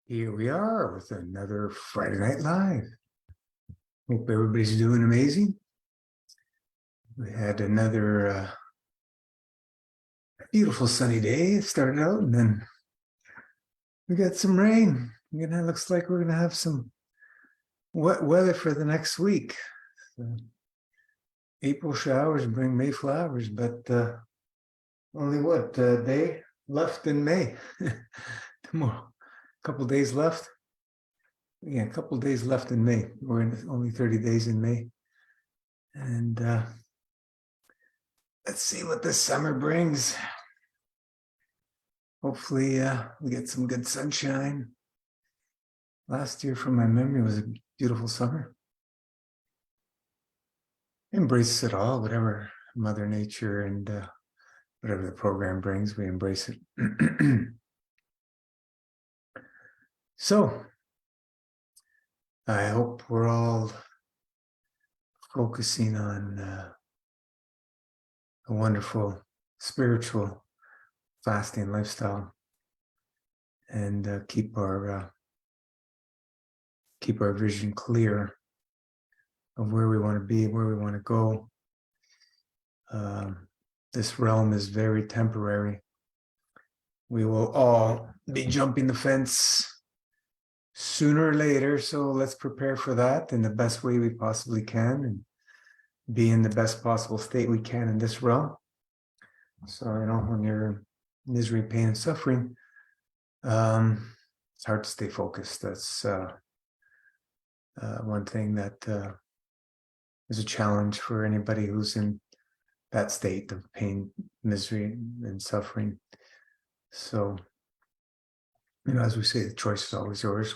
Here we are with another Friday Night Live. Hope everybody's doing amazing. We had another beautiful sunny day. It started out and then we got some rain. Looks like we're gonna have some wet weather for the next week. So April showers bring May flowers, but only day left in May. Tomorrow, a couple days left. Yeah, a couple days left in May. We're in only 30 days in May. And let's see what this summer brings. Hopefully, we get some good sunshine. Last year, from my memory, was a beautiful summer. Embrace it all, whatever Mother Nature and whatever the program brings, we embrace it. So, I hope we're all focusing on a wonderful spiritual fasting lifestyle and keep our vision clear of where we want to be, where we want to go. This realm is very temporary. We will all be jumping the fence sooner or later, so let's prepare for that in the best way we possibly can and be in the best possible state we can in this realm. So, when you're in misery, pain, and suffering, it's hard to stay focused. That's one thing that is a challenge for anybody who's in that state of pain, misery, and suffering. So, as we say, the choice is always yours.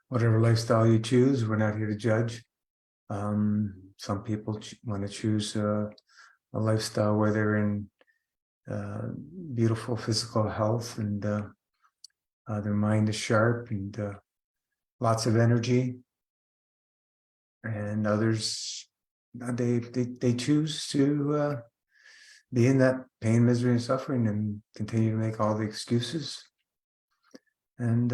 Whatever lifestyle you choose, we're not here to judge. Some people want to choose a lifestyle where they're in beautiful physical health and their mind is sharp and lots of energy. And others, they choose to be in that pain, misery, and suffering and continue to make all the excuses. And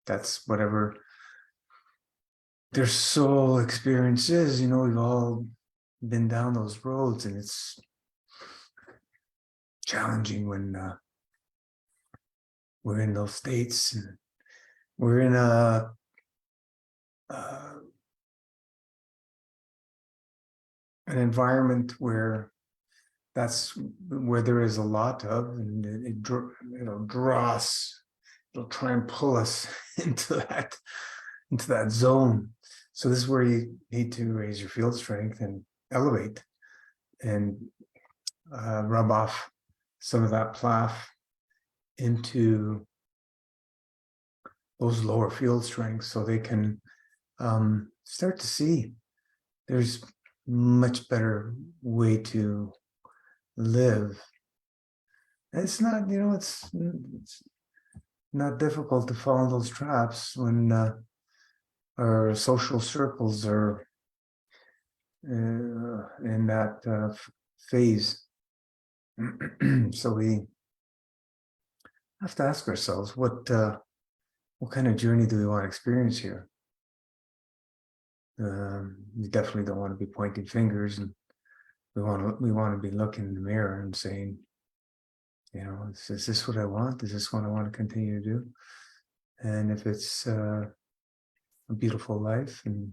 that's whatever their soul experience is. We've all been down those roads, and it's challenging when we're in those states. And we're in an environment where that's where there is a lot of, and it draws. It'll try and pull us into that zone. So this is where you need to raise your field strength and elevate and rub off some of that plaf into those lower field strengths so they can start to see there's much better way to live. And it's not, it's not difficult to fall in those traps when our social circles are in that phase. So we have to ask ourselves, what kind of journey do we want to experience here? We definitely don't want to be pointing fingers, and we want to be looking in the mirror and saying, is this what I want? Is this what I want to continue to do? And if it's a beautiful life, and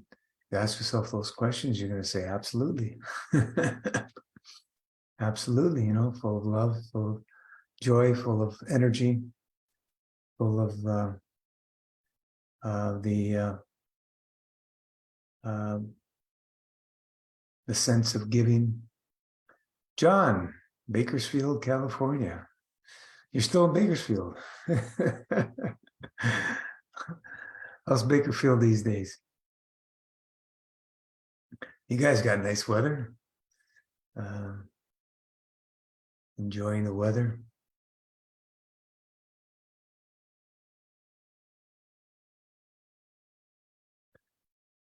you ask yourself those questions, you're going to say, absolutely. Absolutely, full of love, full of joy, full of energy, full of the sense of giving. John, Bakersfield, California. You're still in Bakersfield. How's Bakersfield these days? You guys got nice weather. Enjoying the weather.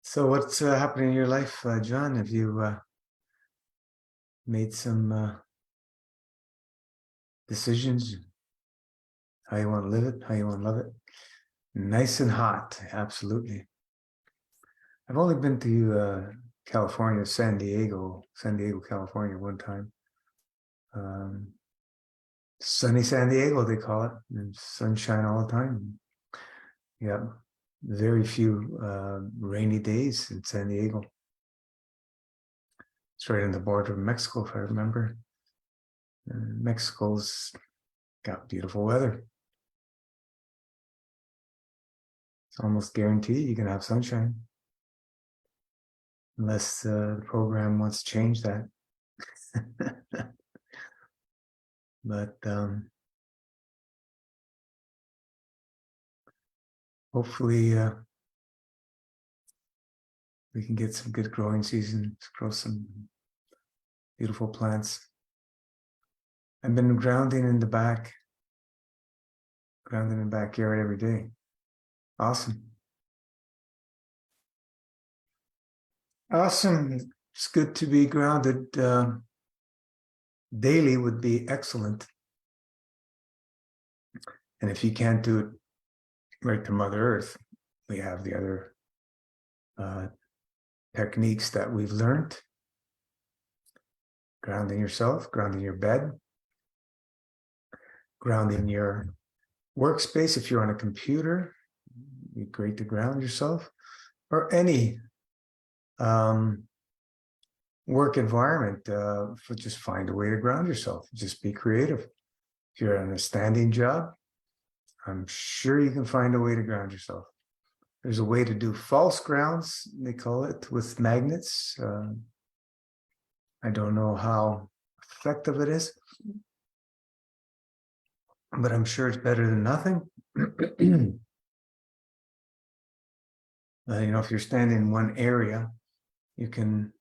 So what's happening in your life, John? Have you made some decisions, how you want to live it, how you want to love it. Nice and hot, absolutely. I've only been to California, San Diego, California one time. Sunny San Diego, they call it. And sunshine all the time. Yeah, very few rainy days in San Diego. It's right on the border of Mexico, if I remember. Mexico's got beautiful weather. It's almost guaranteed you're going to have sunshine. Unless the program wants to change that. But hopefully we can get some good growing season to grow some beautiful plants. I've been grounding in the backyard every day. Awesome. Awesome. It's good to be grounded. Daily would be excellent. And if you can't do it right to Mother Earth, we have the other techniques that we've learned. Grounding yourself, grounding your bed, grounding your workspace. If you're on a computer, it'd be great to ground yourself, or any work environment. Just find a way to ground yourself. Just be creative. If you're on a standing job, I'm sure you can find a way to ground yourself. There's a way to do false grounds, they call it, with magnets. I don't know how effective it is, but I'm sure it's better than nothing. If you're standing in one area, you can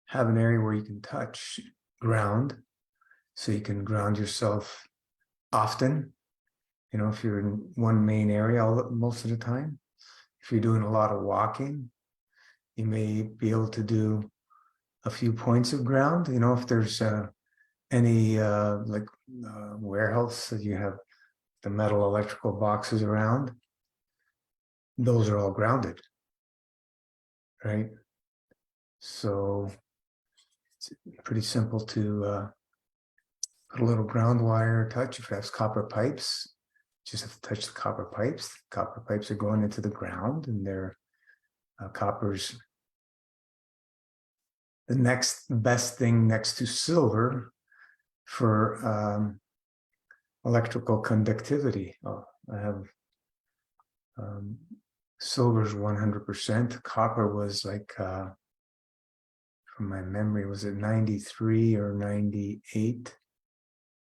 have an area where you can touch ground, so you can ground yourself often. If you're in one main area most of the time, if you're doing a lot of walking, you may be able to do a few points of ground. If there's any warehouse that you have the metal electrical boxes around, those are all grounded, right? So it's pretty simple to put a little ground wire touch. If it has copper pipes, just have to touch the copper pipes. Copper pipes are going into the ground, and they're copper's the next best thing next to silver for electrical conductivity. I have silver's 100%. Copper was like, from my memory, was it 93 or 98?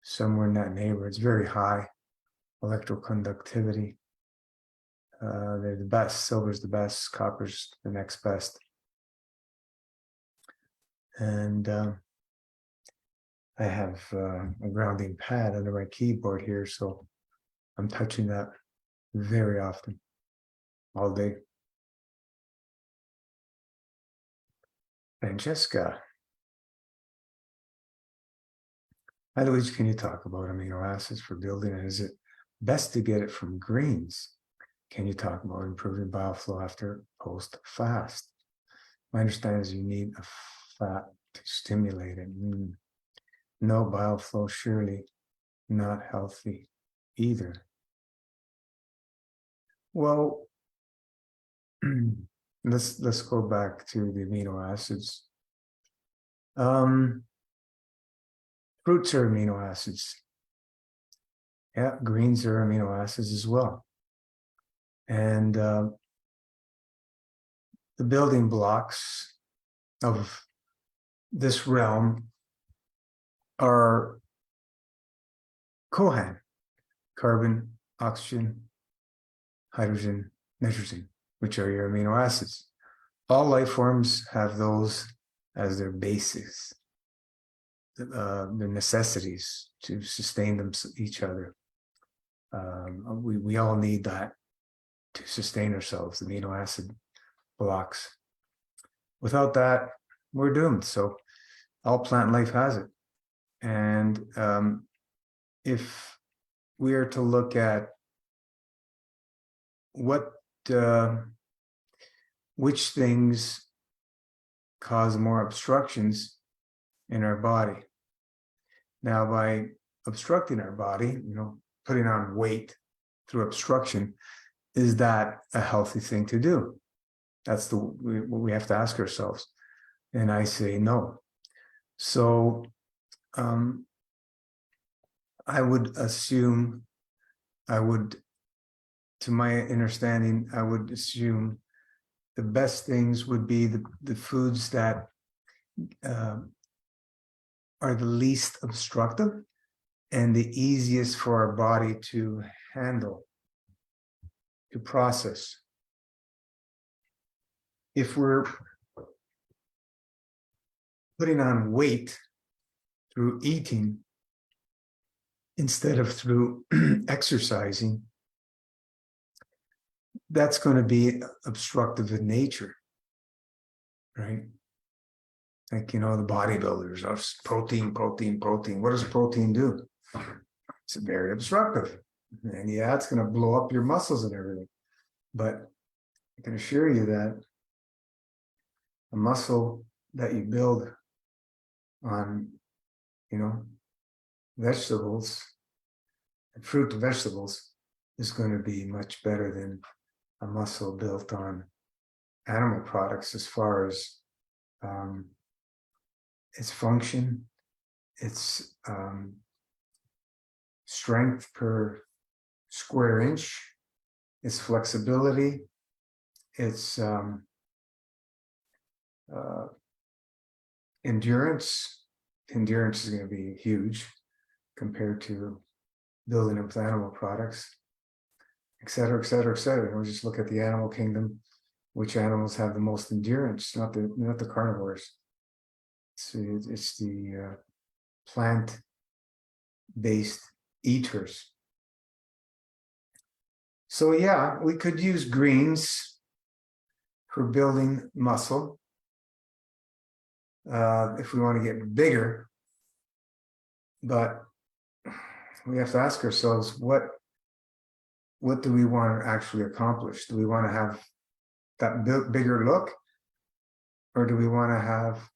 Somewhere in that neighborhood. It's very high electrical conductivity. They're the best. Silver's the best. Copper's the next best. And I have a grounding pad under my keyboard here, so I'm touching that very often, all day. Francesca. Hi, Luigi, can you talk about amino acids for building? And is it best to get it from greens? Can you talk about improving bioflow after post-fast? My understanding is you need a fat to stimulate it. No bioflow, surely not healthy either. Well, let's go back to the amino acids. Fruits are amino acids. Yeah, greens are amino acids as well. And the building blocks of this realm are COHAN: carbon, oxygen, hydrogen, nitrogen, which are your amino acids. All life forms have those as their bases, their necessities to sustain each other. We all need that to sustain ourselves, amino acid blocks. Without that, we're doomed. So all plant life has it. And if we are to look at what, which things cause more obstructions in our body. Now, by obstructing our body, putting on weight through obstruction, is that a healthy thing to do? That's what we have to ask ourselves. And I say no. So I would assume, to my understanding, I would assume the best things would be the foods that are the least obstructive and the easiest for our body to handle, to process. If we're putting on weight through eating instead of through exercising, that's going to be obstructive in nature, right? Like, the bodybuilders are protein. What does protein do? It's very obstructive. And yeah, it's going to blow up your muscles and everything. But I can assure you that a muscle that you build on, vegetables, fruit and vegetables, is going to be much better than a muscle built on animal products as far as its function, its strength per square inch, its flexibility, its endurance. Endurance is going to be huge compared to building up with animal products, et cetera, et cetera, et cetera. We just look at the animal kingdom. Which animals have the most endurance? Not the carnivores. It's the plant-based eaters. So yeah, we could use greens for building muscle if we want to get bigger. But we have to ask ourselves, what do we want to actually accomplish? Do we want to have that bigger look, or do we want to have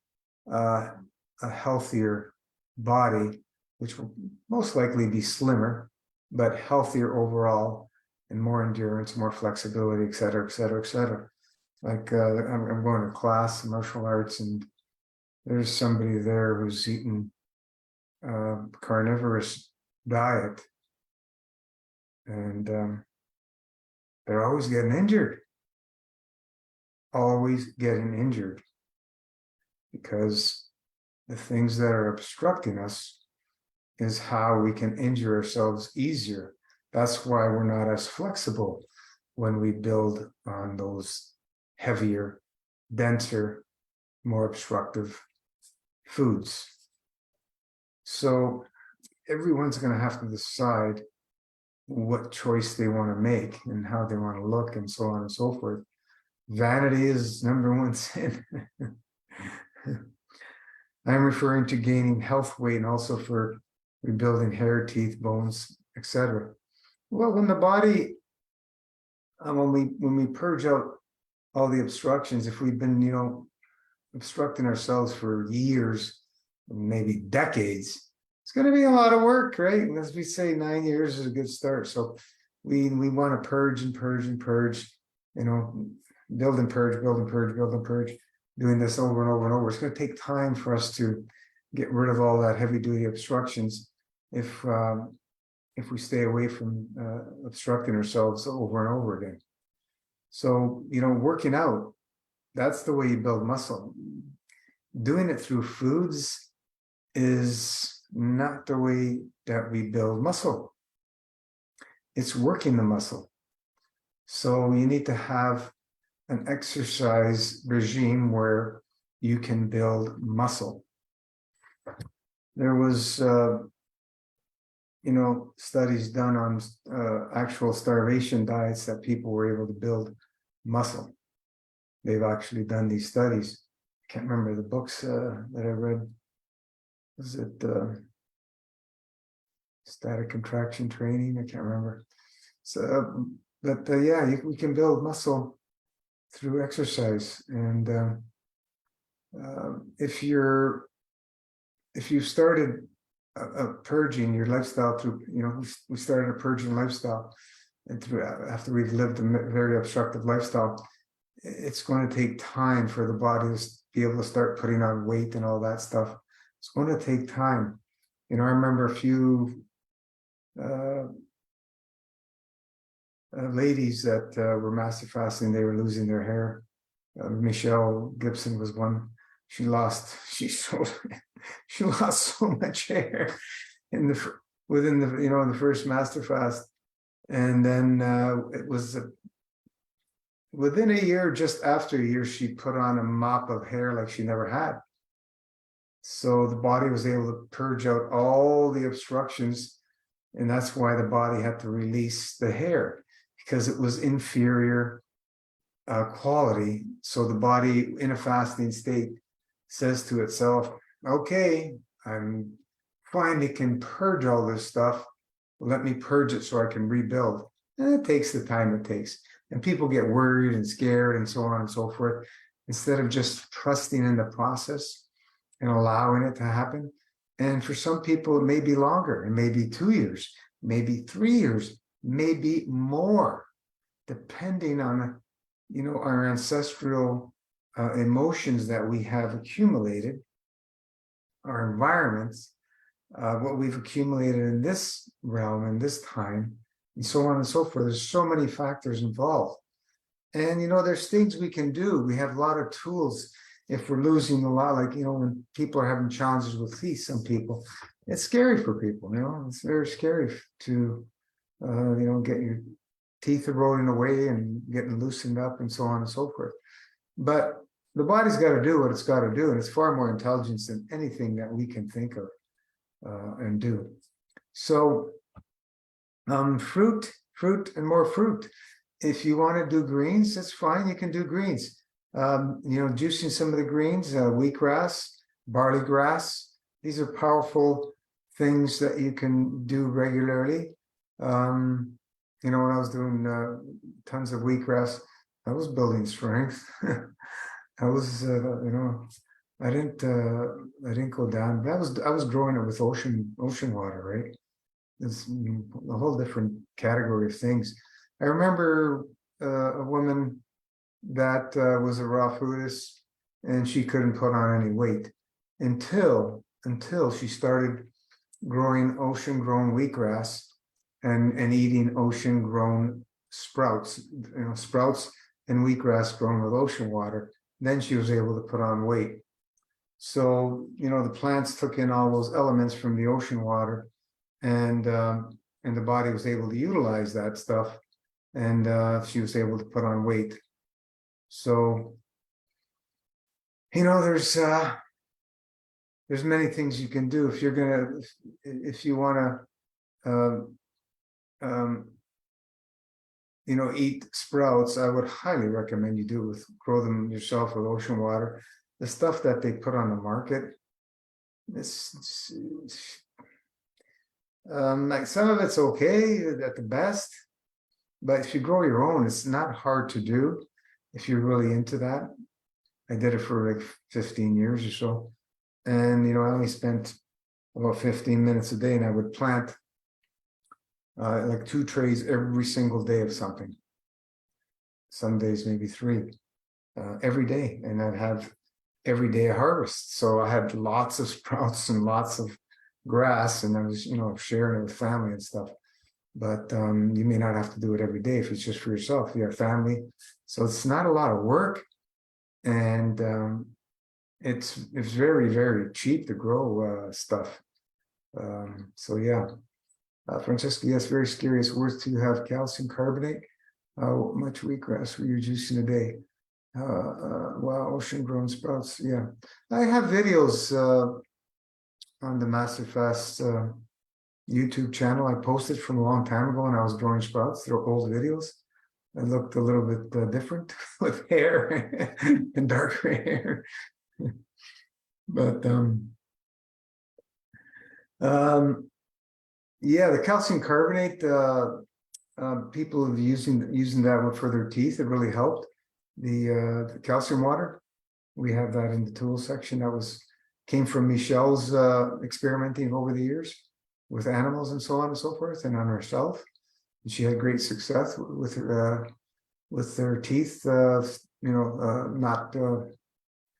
a healthier body, which will most likely be slimmer, but healthier overall, and more endurance, more flexibility, et cetera, et cetera, et cetera. Like I'm going to class, martial arts, and there's somebody there who's eating carnivorous diet, and they're always getting injured. Always getting injured, because the things that are obstructing us is how we can injure ourselves easier. That's why we're not as flexible when we build on those heavier, denser, more obstructive foods. So everyone's going to have to decide what choice they want to make and how they want to look and so on and so forth. Vanity is number one sin. I'm referring to gaining health weight and also for rebuilding hair, teeth, bones, etc. Well, when the body, when we purge out all the obstructions, if we've been, obstructing ourselves for years, maybe decades, it's going to be a lot of work, right? And as we say, 9 years is a good start. So we want to purge and purge and purge, build and purge, build and purge, build and purge, doing this over and over and over. It's going to take time for us to get rid of all that heavy-duty obstructions if we stay away from obstructing ourselves over and over again. So, working out, that's the way you build muscle. Doing it through foods is not the way that we build muscle. It's working the muscle. So you need to have an exercise regime where you can build muscle. There was, studies done on actual starvation diets that people were able to build muscle. They've actually done these studies. I can't remember the books that I read. Was it static contraction training. I can't remember. So, but yeah, we can build muscle through exercise. And if you started purging your lifestyle through, we started a purging lifestyle, and through after we've lived a very obstructive lifestyle, it's going to take time for the body to be able to start putting on weight and all that stuff. It's going to take time. I remember a few ladies that were master fasting. They were losing their hair. Michelle Gibson was one. She lost so much hair within the first master fast, and then it was within a year, just after a year, she put on a mop of hair like she never had. So the body was able to purge out all the obstructions, and that's why the body had to release the hair, because it was inferior quality. So the body in a fasting state says to itself, okay, I'm finally can purge all this stuff. Let me purge it so I can rebuild. And it takes the time it takes. And people get worried and scared and so on and so forth, instead of just trusting in the process and allowing it to happen. And for some people, it may be longer. It may be 2 years, maybe 3 years, maybe more, depending on our ancestral emotions that we have accumulated, our environments, what we've accumulated in this realm, in this time, and so on and so forth. There's so many factors involved. And, there's things we can do. We have a lot of tools. If we're losing a lot, like, when people are having challenges with teeth, some people, it's scary for people, it's very scary to, get your teeth eroding away and getting loosened up and so on and so forth. But the body's got to do what it's got to do, and it's far more intelligence than anything that we can think of and do. So fruit and more fruit. If you want to do greens, that's fine. You can do greens. Juicing some of the greens, wheatgrass, barley grass. These are powerful things that you can do regularly. When I was doing tons of wheatgrass, I was building strength. I was, I didn't go down. But I was growing it with ocean water, right? It's a whole different category of things. I remember a woman that was a raw foodist, and she couldn't put on any weight until she started growing ocean-grown wheatgrass and eating ocean-grown sprouts, sprouts and wheatgrass grown with ocean water. Then she was able to put on weight. So, the plants took in all those elements from the ocean water, and the body was able to utilize that stuff, and she was able to put on weight. So, there's many things you can do if you want to, eat sprouts. I would highly recommend you grow them yourself with ocean water. The stuff that they put on the market, it's like some of it's okay at the best, but if you grow your own, it's not hard to do if you're really into that. I did it for like 15 years or so, and I only spent about 15 minutes a day, and I would plant like 2 trays every single day of something. Some days maybe 3 every day, and I'd have every day a harvest. So I had lots of sprouts and lots of grass, and I was sharing it with family and stuff. But you may not have to do it every day if it's just for yourself. You have family, so it's not a lot of work, and it's very, very cheap to grow stuff. So yeah. Francesca, yes, very curious. Worth to have calcium carbonate. How much wheatgrass were you juicing a day? Wow, ocean grown sprouts. Yeah, I have videos on the Masterfast YouTube channel. I posted from a long time ago when I was growing sprouts. They're old videos. I looked a little bit different with hair and darker hair, but Yeah, the calcium carbonate, people have using that one for their teeth. It really helped. The calcium water, we have that in the tool section. That came from Michelle's experimenting over the years with animals and so on and so forth, and on herself. And she had great success with their teeth. Not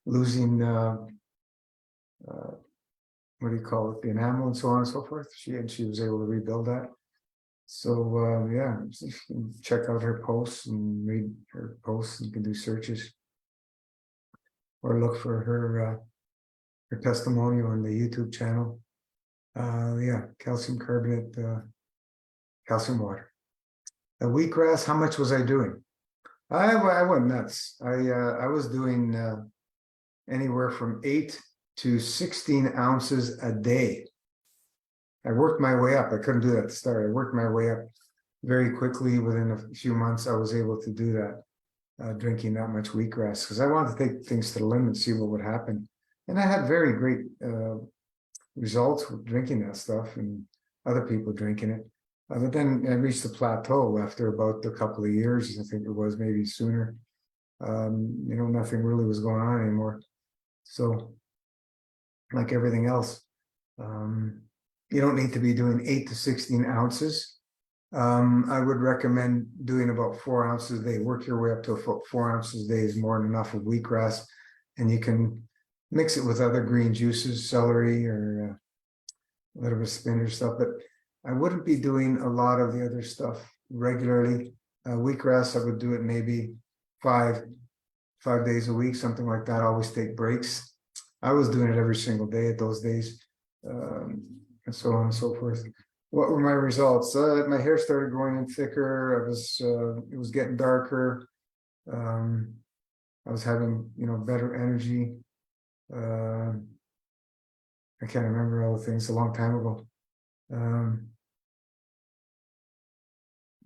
losing. What do you call it? The enamel and so on and so forth. She was able to rebuild that. So yeah, you can check out her posts and read her posts. You can do searches or look for her testimonial on the YouTube channel. Yeah, calcium carbonate, calcium water. Wheatgrass. How much was I doing? I went nuts. I was doing anywhere from 8 to 16 ounces a day. I worked my way up. I couldn't do that at the start. I worked my way up very quickly. Within a few months, I was able to do that, drinking that much wheatgrass, because I wanted to take things to the limit and see what would happen. And I had very great results with drinking that stuff and other people drinking it. But then I reached the plateau after about a couple of years. I think it was maybe sooner. Nothing really was going on anymore. So, like everything else, you don't need to be doing 8 to 16 ounces. I would recommend doing about 4 ounces a day. Work your way up to 4 ounces a day is more than enough of wheatgrass, and you can mix it with other green juices, celery, or a little bit of spinach stuff. But I wouldn't be doing a lot of the other stuff regularly. Wheatgrass, I would do it maybe five days a week, something like that. I always take breaks. I was doing it every single day at those days, and so on and so forth. What were my results? My hair started growing in thicker. It was getting darker. I was having, better energy. I can't remember all the things, a long time ago.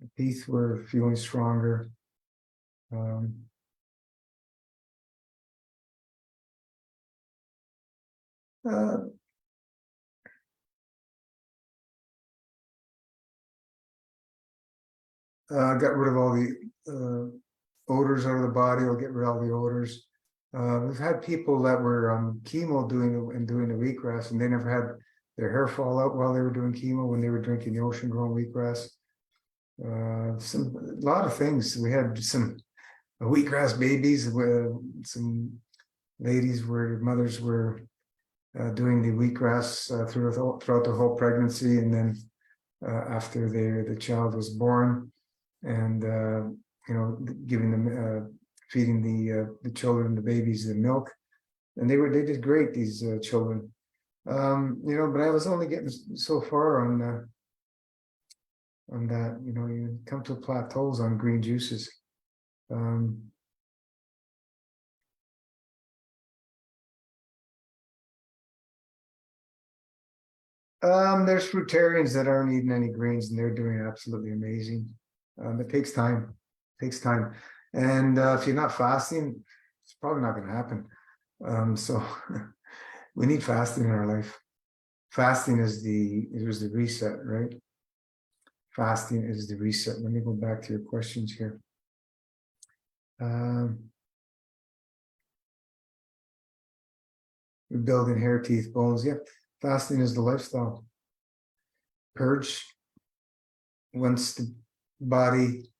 The teeth were feeling stronger. Got rid of all the odors out of the body. I'll get rid of all the odors. We've had people that were chemo doing the wheatgrass, and they never had their hair fall out while they were doing chemo when they were drinking the ocean-grown wheatgrass. A lot of things. We had some wheatgrass babies. Some ladies where mothers were doing the wheatgrass throughout the whole pregnancy, and then after the child was born, and giving them feeding the children, the babies, the milk, and they did great, these children. But I was only getting so far on that. You come to plateaus on green juices. There's fruitarians that aren't eating any greens, and they're doing absolutely amazing. It takes time. And if you're not fasting, it's probably not going to happen. So we need fasting in our life. Fasting is the reset, right? Fasting is the reset. Let me go back to your questions here. Rebuilding hair, teeth, bones. Yeah, fasting is the lifestyle. Purge. Once the body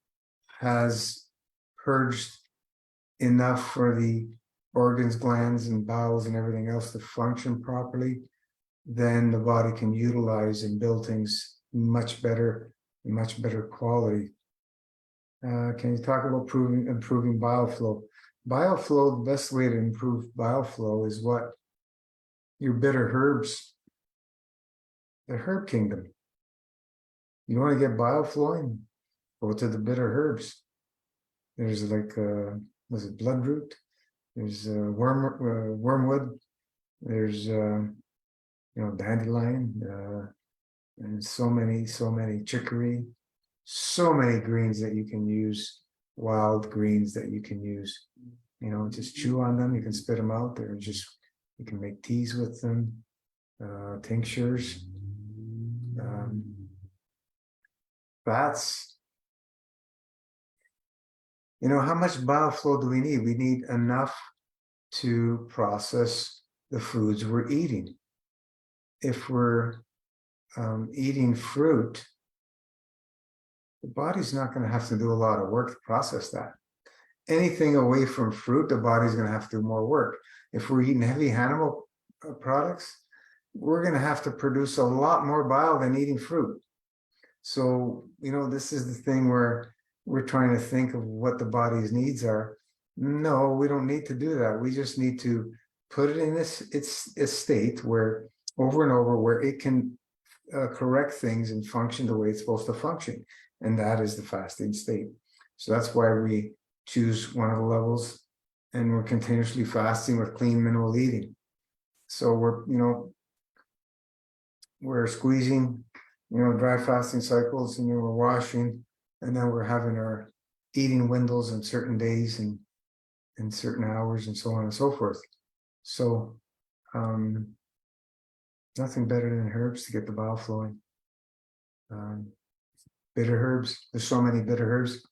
has purged enough for the organs, glands, and bowels and everything else to function properly, then the body can utilize and build things much better quality. Can you talk about improving bile flow? Bile flow, the best way to improve bile flow is what? Your bitter herbs, the herb kingdom. You want to get bile flowing? Go to the bitter herbs. There's was it bloodroot? There's wormwood. There's dandelion, and so many chicory, so many greens that you can use, wild greens that you can use. Just chew on them. You can spit them out. You can make teas with them, tinctures. fats. You know, how much bile flow do we need? We need enough to process the foods we're eating. If we're eating fruit, the body's not going to have to do a lot of work to process that. Anything away from fruit, the body's going to have to do more work. If we're eating heavy animal products, we're going to have to produce a lot more bile than eating fruit. So, you know, this is the thing where we're trying to think of what the body's needs are. No, we don't need to do that. We just need to put it in its state where over and over, where it can correct things and function the way it's supposed to function. And that is the fasting state. So that's why we choose one of the levels, and we're continuously fasting with clean minimal eating. So we're squeezing, dry fasting cycles, and we're washing, and then we're having our eating windows on certain days and certain hours and so on and so forth. So nothing better than herbs to get the bile flowing. Bitter herbs, there's so many bitter herbs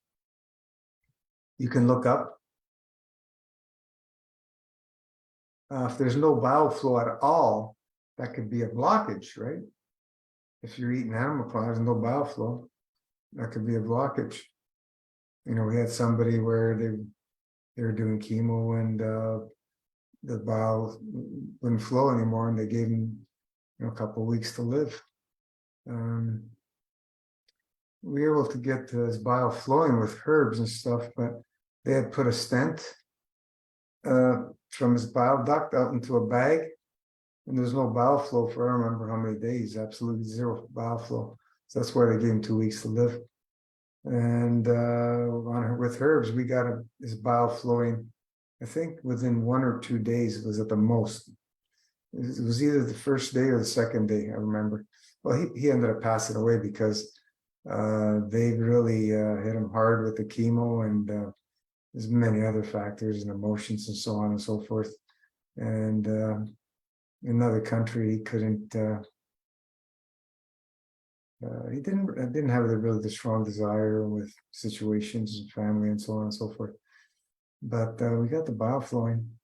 you can look up. If there's no bile flow at all, that could be a blockage, right? If you're eating animal products, no bile flow, that could be a blockage. We had somebody where they were doing chemo and the bile wouldn't flow anymore, and they gave him a couple of weeks to live. We were able to get his bile flowing with herbs and stuff, but they had put a stent from his bile duct out into a bag, and there was no bile flow for I don't remember how many days, absolutely zero bile flow. So that's why they gave him 2 weeks to live. And with herbs, we got his bile flowing, I think within 1 or 2 days was at the most. It was either the first day or the second day, I remember. Well, he ended up passing away because they really hit him hard with the chemo, and there's many other factors and emotions and so on and so forth. And in another country, he couldn't. He didn't have the strong desire with situations and family and so on and so forth. But we got the bile flowing.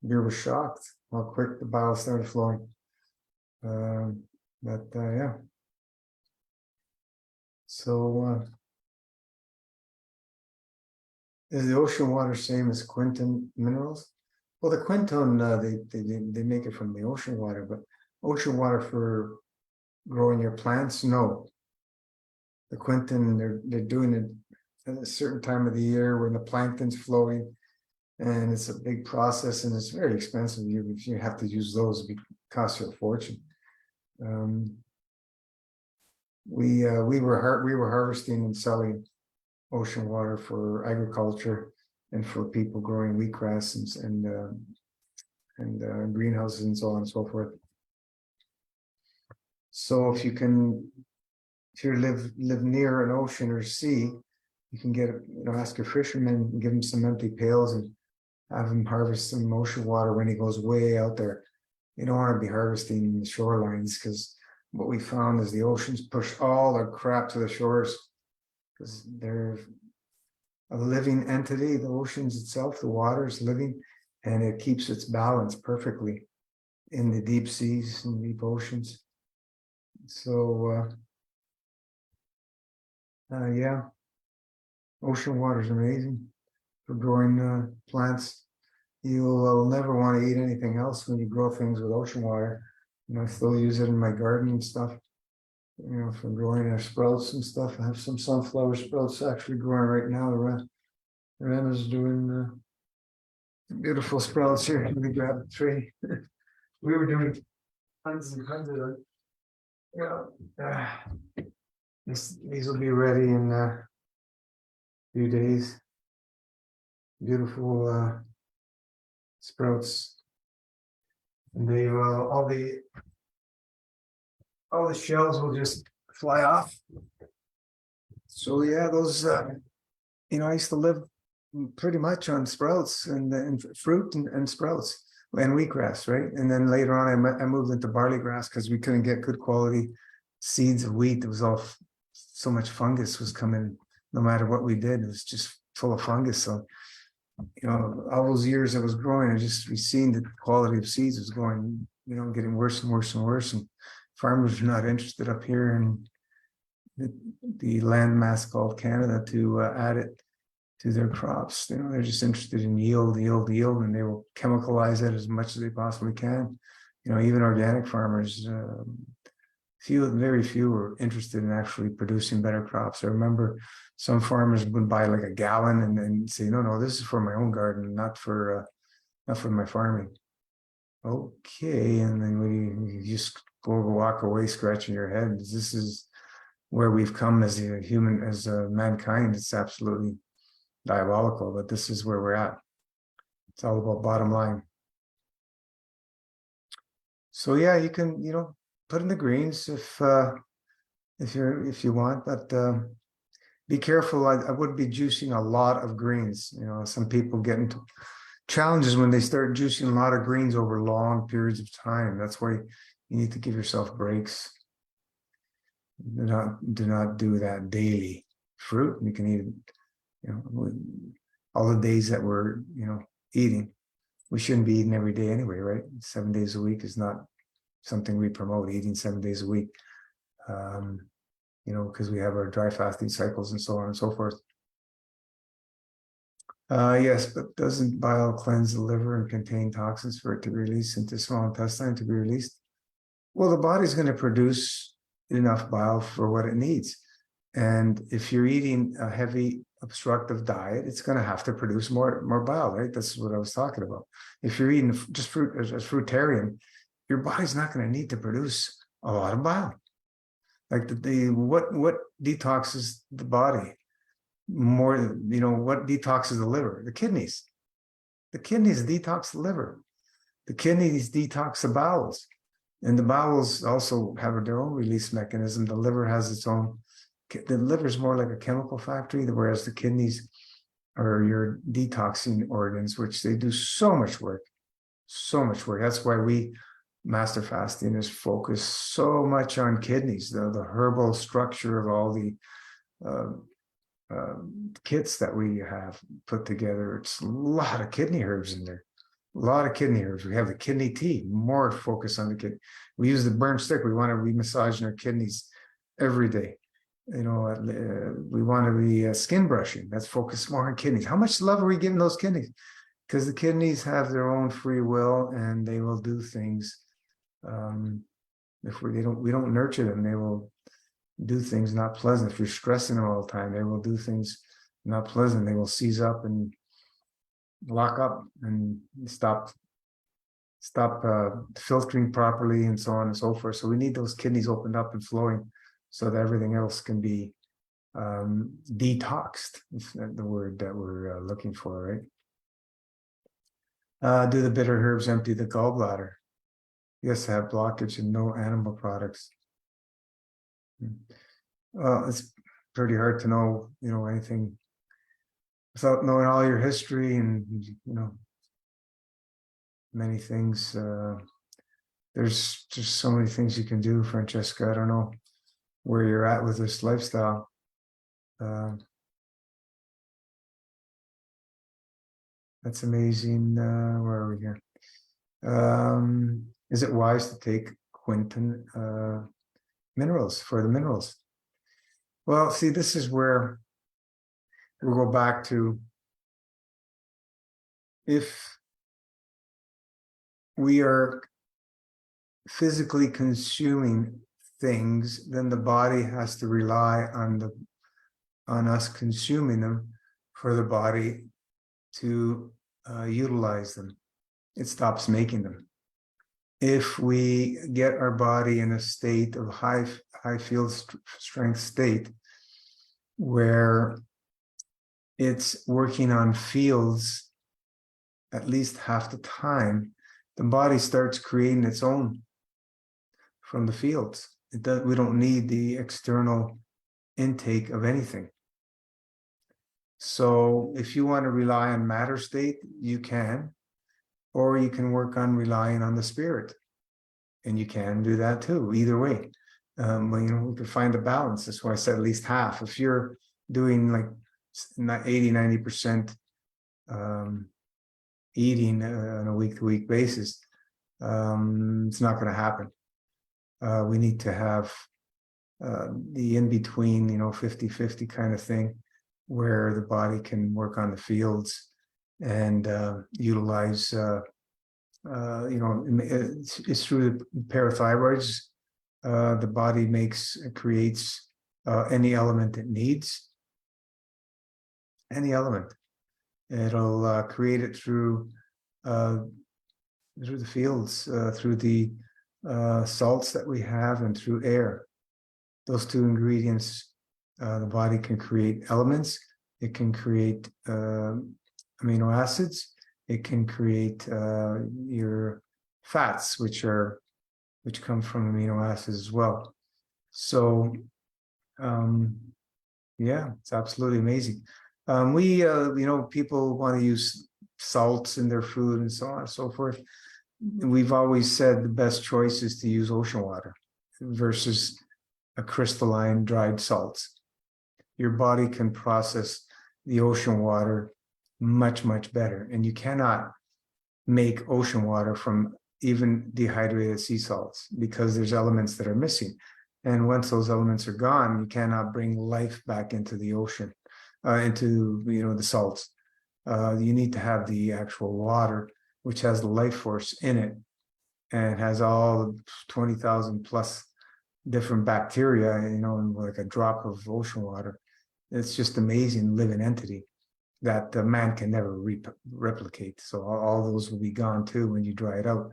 We were shocked how quick the bile started flowing. Yeah. So is the ocean water same as Quinton minerals? Well, the Quinton they make it from the ocean water, but ocean water for growing your plants, no. The Quinton, they're doing it at a certain time of the year when the plankton's flowing, and it's a big process, and it's very expensive. If you have to use those, it costs you a fortune. We were harvesting and selling ocean water for agriculture and for people growing wheatgrass and greenhouses and so on and so forth. So if you live near an ocean or sea, you can ask a fisherman, give him some empty pails and have him harvest some ocean water when he goes way out there. You don't want to be harvesting the shorelines, because what we found is the oceans push all their crap to the shores, because they're a living entity. The oceans itself, the water is living, and it keeps its balance perfectly in the deep seas and deep oceans. So, yeah, ocean water is amazing for growing plants. You'll never want to eat anything else when you grow things with ocean water. I still use it in my garden and stuff, for growing sprouts and stuff. I have some sunflower sprouts actually growing right now. Ren is doing beautiful sprouts here. Let me grab the tree. We were doing tons and tons of them. These will be ready in a few days. Beautiful sprouts, and they all the shells will just fly off. So yeah, those I used to live pretty much on sprouts and fruit and sprouts and wheatgrass, right? And then later on, I moved into barley grass because we couldn't get good quality seeds of wheat. It was all so much fungus was coming. No matter what we did, it was just full of fungus. So, all those years I was growing, we seen the quality of seeds was going, getting worse and worse and worse. And farmers are not interested up here in the land mass called Canada to add it to their crops. They're just interested in yield, and they will chemicalize it as much as they possibly can. Even organic farmers, very few were interested in actually producing better crops. I remember some farmers would buy like a gallon and then say, no, this is for my own garden, not for my farming. Okay, and then we just walk away scratching your head. This is where we've come as a human, as mankind. It's absolutely diabolical, but this is where we're at. It's all about bottom line. So yeah, you can, put in the greens if you want, but be careful. I would be juicing a lot of greens. Some people get into challenges when they start juicing a lot of greens over long periods of time. That's why you need to give yourself breaks. Do not do that daily. Fruit, you can eat it, all the days that we're, eating. We shouldn't be eating every day anyway, right? 7 days a week is not something we promote, eating 7 days a week, because we have our dry fasting cycles and so on and so forth. Yes, but doesn't bile cleanse the liver and contain toxins for it to release into small intestine to be released? Well, the body's going to produce enough bile for what it needs. And if you're eating a heavy obstructive diet, it's going to have to produce more bile, right? That's what I was talking about. If you're eating just fruit as fruitarian, your body's not going to need to produce a lot of bile. Like what detoxes the body more? What detoxes the liver? The kidneys. The kidneys detox the liver. The kidneys detox the bowels, and the bowels also have their own release mechanism. The liver has its own. The liver is more like a chemical factory, whereas the kidneys are your detoxing organs, which they do so much work. That's why Master Fasting is focused so much on kidneys, the herbal structure of all the kits that we have put together. It's a lot of kidney herbs in there. A lot of kidney herbs. We have the kidney tea, more focus on the kidney. We use the burnt stick. We want to be massaging our kidneys every day. We want to be skin brushing. That's focused more on kidneys. How much love are we giving those kidneys? Because the kidneys have their own free will and they will do things. If we don't nurture them, they will do things not pleasant. If you're stressing them all the time, they will do things not pleasant. They will seize up and lock up and stop filtering properly and so on and so forth. So we need those kidneys opened up and flowing so that everything else can be detoxed. Is the word that we're looking for, right? Do the bitter herbs empty the gallbladder? Yes, have blockage and no animal products. Well, it's pretty hard to know, anything without knowing all your history and, many things. There's just so many things you can do, Francesca. I don't know where you're at with this lifestyle. That's amazing. Where are we here? Is it wise to take Quinton minerals for the minerals? Well, see, this is where we'll go back to, if we are physically consuming things, then the body has to rely on us consuming them for the body to utilize them. It stops making them. If we get our body in a state of high field strength state, where it's working on fields at least half the time, the body starts creating its own from the fields. We don't need the external intake of anything. So if you want to rely on matter state, you can, or you can work on relying on the spirit, and you can do that too. Either way, Well, we could find a balance. That's why I said at least half. If you're doing like 80-90% eating on a week-to-week basis, it's not going to happen. We need to have the in-between, 50-50 kind of thing, where the body can work on the fields and utilize, it's through the parathyroids. The body creates any element it needs, any element. It'll create it through the fields, through the salts that we have, and through air. Those two ingredients, the body can create elements. It can create amino acids. It can create your fats, which come from amino acids as well. So, yeah, it's absolutely amazing. People want to use salts in their food and so on and so forth. We've always said the best choice is to use ocean water versus a crystalline dried salts. Your body can process the ocean water much, much better. And you cannot make ocean water from even dehydrated sea salts because there's elements that are missing. And once those elements are gone, you cannot bring life back into the ocean, into the salts. You need to have the actual water, which has the life force in it and has all 20,000 plus different bacteria, in like a drop of ocean water. It's just amazing living entity that man can never replicate. So all those will be gone too when you dry it out.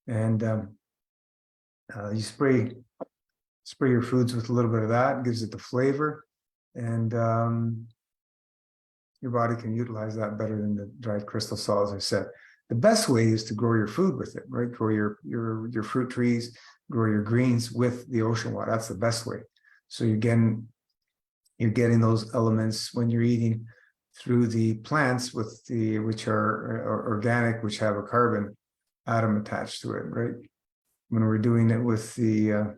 And you spray your foods with a little bit of that, gives it the flavor, and your body can utilize that better than the dried crystal salt, as I said. The best way is to grow your food with it, right? Grow your fruit trees, grow your greens with the ocean water. That's the best way. So you're getting those elements when you're eating through the plants which are organic, which have a carbon atom attached to it, right? When we're doing it with the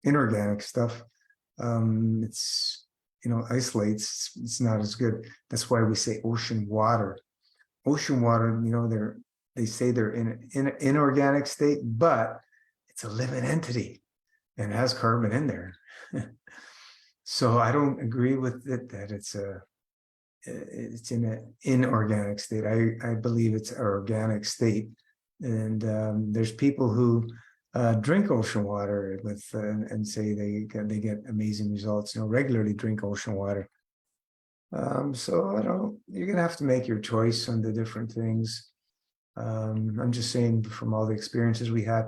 inorganic stuff, it's isolates. It's not as good. That's why we say ocean water. Ocean water, they say they're in an inorganic state, but it's a living entity and it has carbon in there. So I don't agree with it that it's in an inorganic state. I believe it's an organic state. And there's people who drink ocean water and say they get amazing results. Regularly drink ocean water. So you're gonna have to make your choice on the different things. I'm just saying from all the experiences we had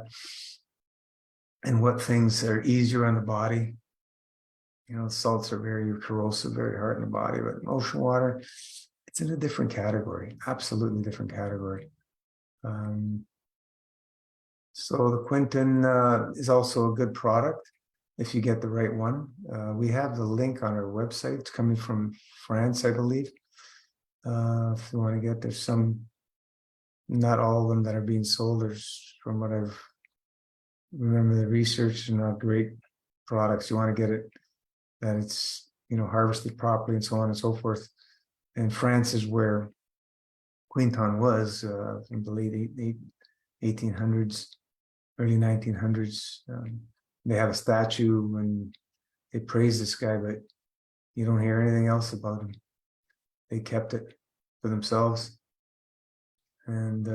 and what things are easier on the body. Salts are very corrosive, very hard on the body, but ocean water, it's in a different category, absolutely different category. So the Quinton is also a good product if you get the right one. We have the link on our website. It's coming from France, I believe. If you want to get, there's some, not all of them that are being sold. There's, from what I've remember, the research are not great products. You want to get it that it's harvested properly and so on and so forth. And France is where Quinton was in the late 1800s, early 1900s. They have a statue and they praise this guy, but you don't hear anything else about him. They kept it for themselves. And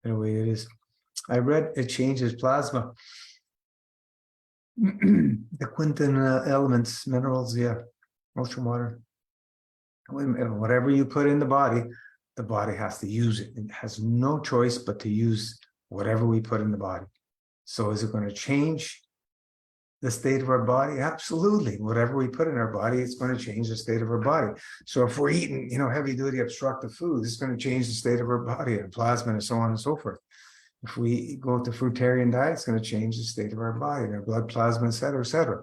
in a way it is. I read it changes plasma. The Quinton elements, minerals, ocean water. Whatever you put in the body has to use it. It has no choice but to use whatever we put in the body. So is it going to change the state of our body? Absolutely. Whatever we put in our body, it's going to change the state of our body. So if we're eating, heavy duty obstructive food, it's going to change the state of our body, and plasma, and so on and so forth. If we go to fruitarian diet, it's going to change the state of our body, our blood plasma, et cetera, et cetera.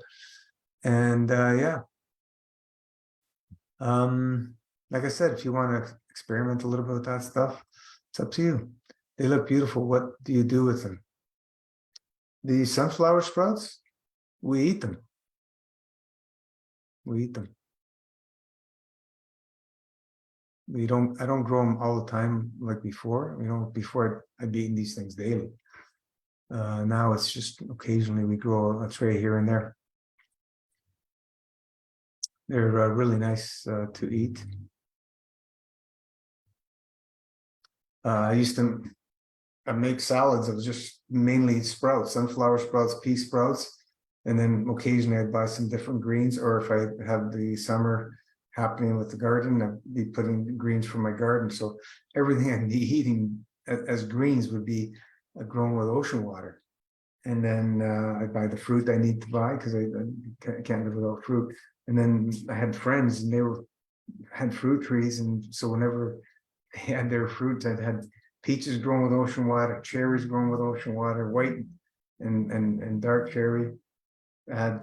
And like I said, if you want to experiment a little bit with that stuff, it's up to you. They look beautiful. What do you do with them? The sunflower sprouts, we eat them. We eat them. I don't grow them all the time like before. Before I'd be eating these things daily. Now it's just occasionally we grow a tray here and there. They're really nice to eat. I used to make salads. It was just mainly sprouts, sunflower sprouts, pea sprouts, and then occasionally I'd buy some different greens. Or if I have the summer happening with the garden, I'd be putting greens from my garden. So everything I'd be eating as greens would be grown with ocean water. And then I buy the fruit I need to buy because I can't live without fruit. And then I had friends and had fruit trees, and so whenever they had their fruits, I'd had peaches grown with ocean water, cherries grown with ocean water, white and dark cherry. I had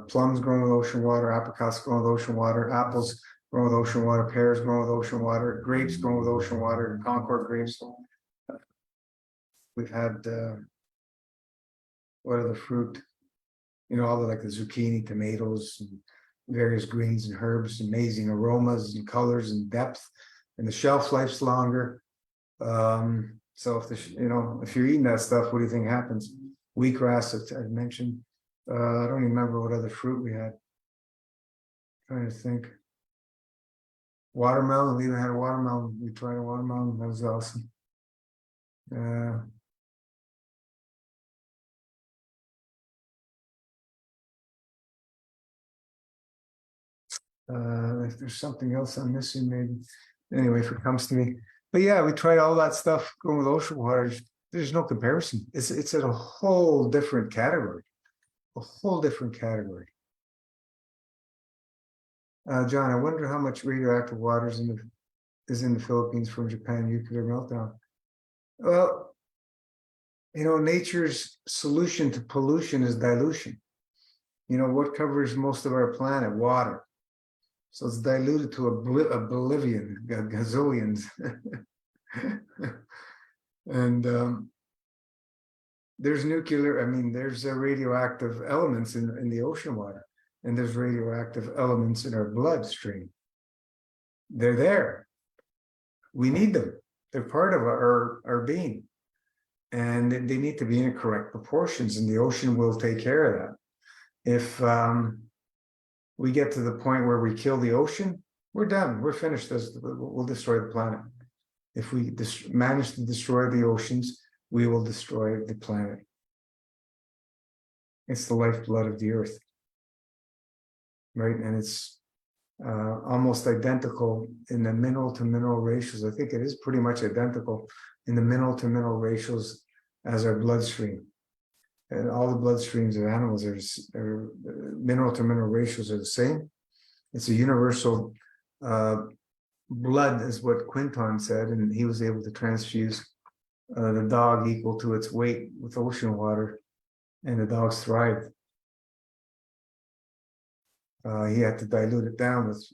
plums grown with ocean water, apricots grown with ocean water, apples grown with ocean water, pears grown with ocean water, grapes grown with ocean water, Concord grapes. We've had what are the fruit? All the like the zucchini, tomatoes, and various greens and herbs, amazing aromas and colors and depth, and the shelf life's longer. So if you're eating that stuff, what do you think happens? Wheatgrass, I mentioned. I don't even remember what other fruit we had. Trying to think. Watermelon. We even had a watermelon. We tried a watermelon. That was awesome. If there's something else I'm missing, maybe. Anyway, if it comes to me. But yeah, we tried all that stuff going with ocean water. There's no comparison. It's in a whole different category. A whole different category. John, I wonder how much radioactive water is in the Philippines from Japan nuclear meltdown. Well, nature's solution to pollution is dilution. What covers most of our planet? Water. So it's diluted to oblivion, gazillions. And there's there's radioactive elements in the ocean water, and there's radioactive elements in our bloodstream. They're there. We need them. They're part of our being. And they need to be in correct proportions, and the ocean will take care of that. If we get to the point where we kill the ocean, we're done. We're finished. We'll destroy the planet. If we manage to destroy the oceans, we will destroy the planet. It's the lifeblood of the earth, right? And it's almost identical in the mineral to mineral ratios. I think it is pretty much identical in the mineral to mineral ratios as our bloodstream. And all the bloodstreams of animals are mineral to mineral ratios are the same. It's a universal blood, is what Quinton said, and he was able to transfuse the dog equal to its weight with ocean water, and the dogs thrived. He had to dilute it down with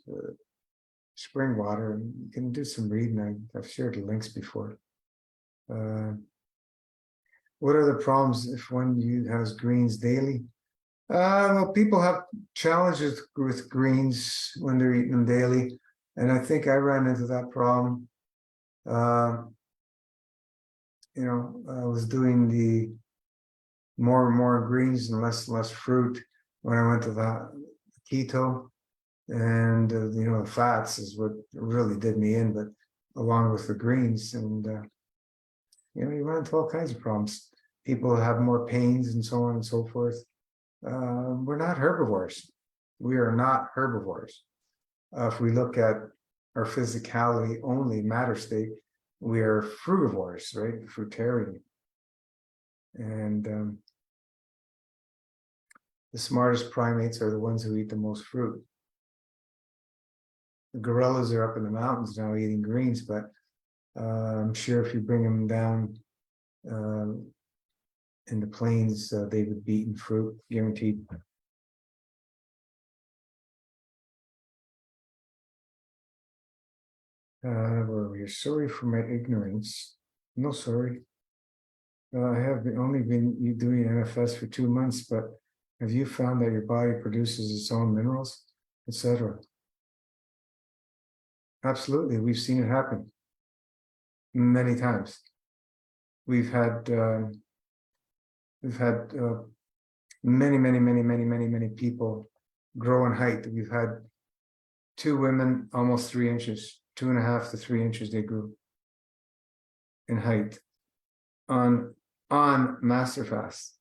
spring water, and you can do some reading. I've shared the links before. What are the problems if one has greens daily? Well, people have challenges with greens when they're eating them daily, and I think I ran into that problem. I was doing the more and more greens and less fruit when I went to the keto, and the fats is what really did me in, but along with the greens, and you run into all kinds of problems. People have more pains and so on and so forth. We're not herbivores. We are not herbivores. If we look at our physicality only, matter state, we are frugivores, right? Fruitarian. And the smartest primates are the ones who eat the most fruit. The gorillas are up in the mountains now eating greens, but I'm sure if you bring them down in the plains, they would be eating fruit, guaranteed. Where we are sorry for my ignorance. No, sorry. I have only been doing NFS for 2 months, but have you found that your body produces its own minerals, etc.? Absolutely, we've seen it happen many times. We've had many people grow in height. We've had 2 women, almost 3 inches, 2.5 to 3 inches they grew in height on Master Fast.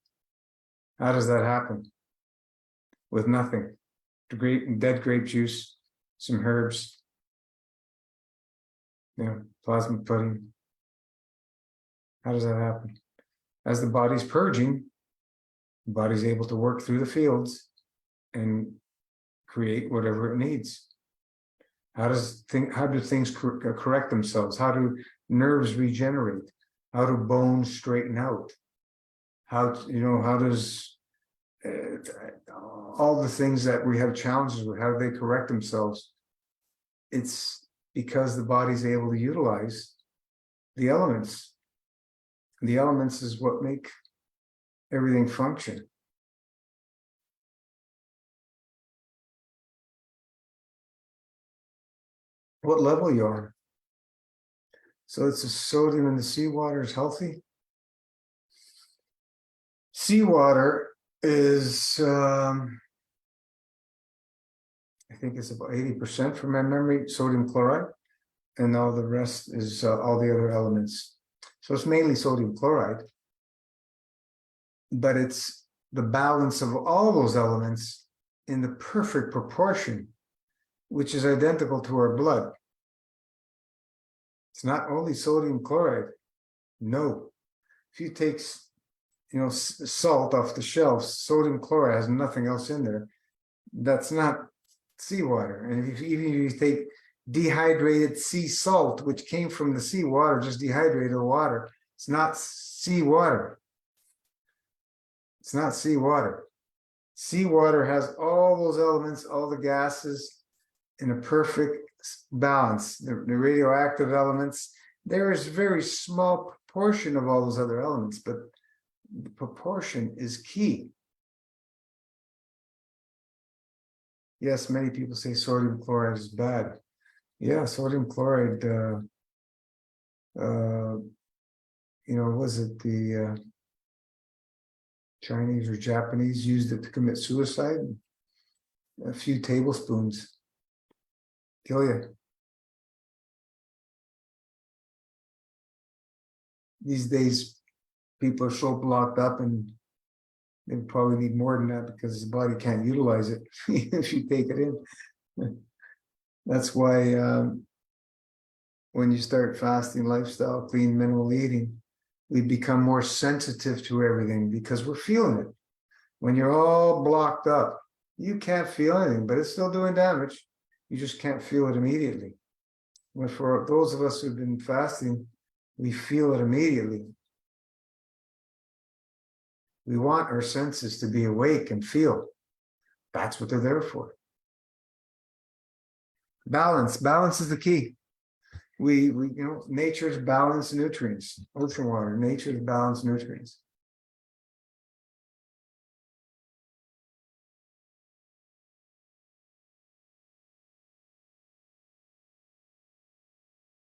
How does that happen? With nothing. Dead grape juice, some herbs, plasma pudding. How does that happen? As the body's purging, the body's able to work through the fields and create whatever it needs. How do things correct themselves? How do nerves regenerate? How do bones straighten out? How does all the things that we have challenges with, how do they correct themselves? It's because the body's able to utilize the elements. The elements is what make everything function. What level you are? So it's the sodium in the seawater is healthy. Seawater is, I think it's about 80% from my memory, sodium chloride, and all the rest is all the other elements. So it's mainly sodium chloride, but it's the balance of all those elements in the perfect proportion, which is identical to our blood. It's not only sodium chloride. No. If you take salt off the shelves, sodium chloride has nothing else in there. That's not seawater. And if you take dehydrated sea salt, which came from the seawater, just dehydrated water, it's not seawater. It's not seawater. Seawater has all those elements, all the gases in a perfect balance. The radioactive elements, there is a very small proportion of all those other elements, but the proportion is key. Yes, many people say sodium chloride is bad. Yeah, sodium chloride, was it the Chinese or Japanese used it to commit suicide? A few tablespoons kill you. These days, people are so blocked up and they probably need more than that because the body can't utilize it if you take it in. That's why when you start fasting lifestyle, clean minimal eating, we become more sensitive to everything because we're feeling it. When you're all blocked up, you can't feel anything, but it's still doing damage. You just can't feel it immediately. But for those of us who've been fasting, we feel it immediately. We want our senses to be awake and feel. That's what they're there for. Balance. Balance is the key. We nature's balanced nutrients. Ocean water, nature's balanced nutrients.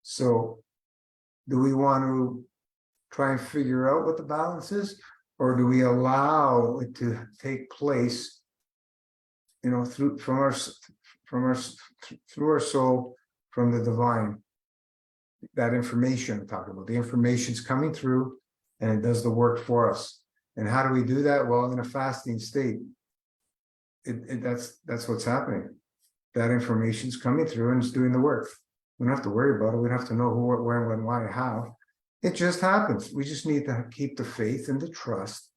So, do we want to try and figure out what the balance is, or do we allow it to take place, through our soul, from the divine? That information I'm talking about, the information's coming through, and it does the work for us. And how do we do that? Well, in a fasting state, that's what's happening. That information's coming through and it's doing the work. We don't have to worry about it. We don't have to know who, what, where, when, why, how. It just happens. We just need to keep the faith and the trust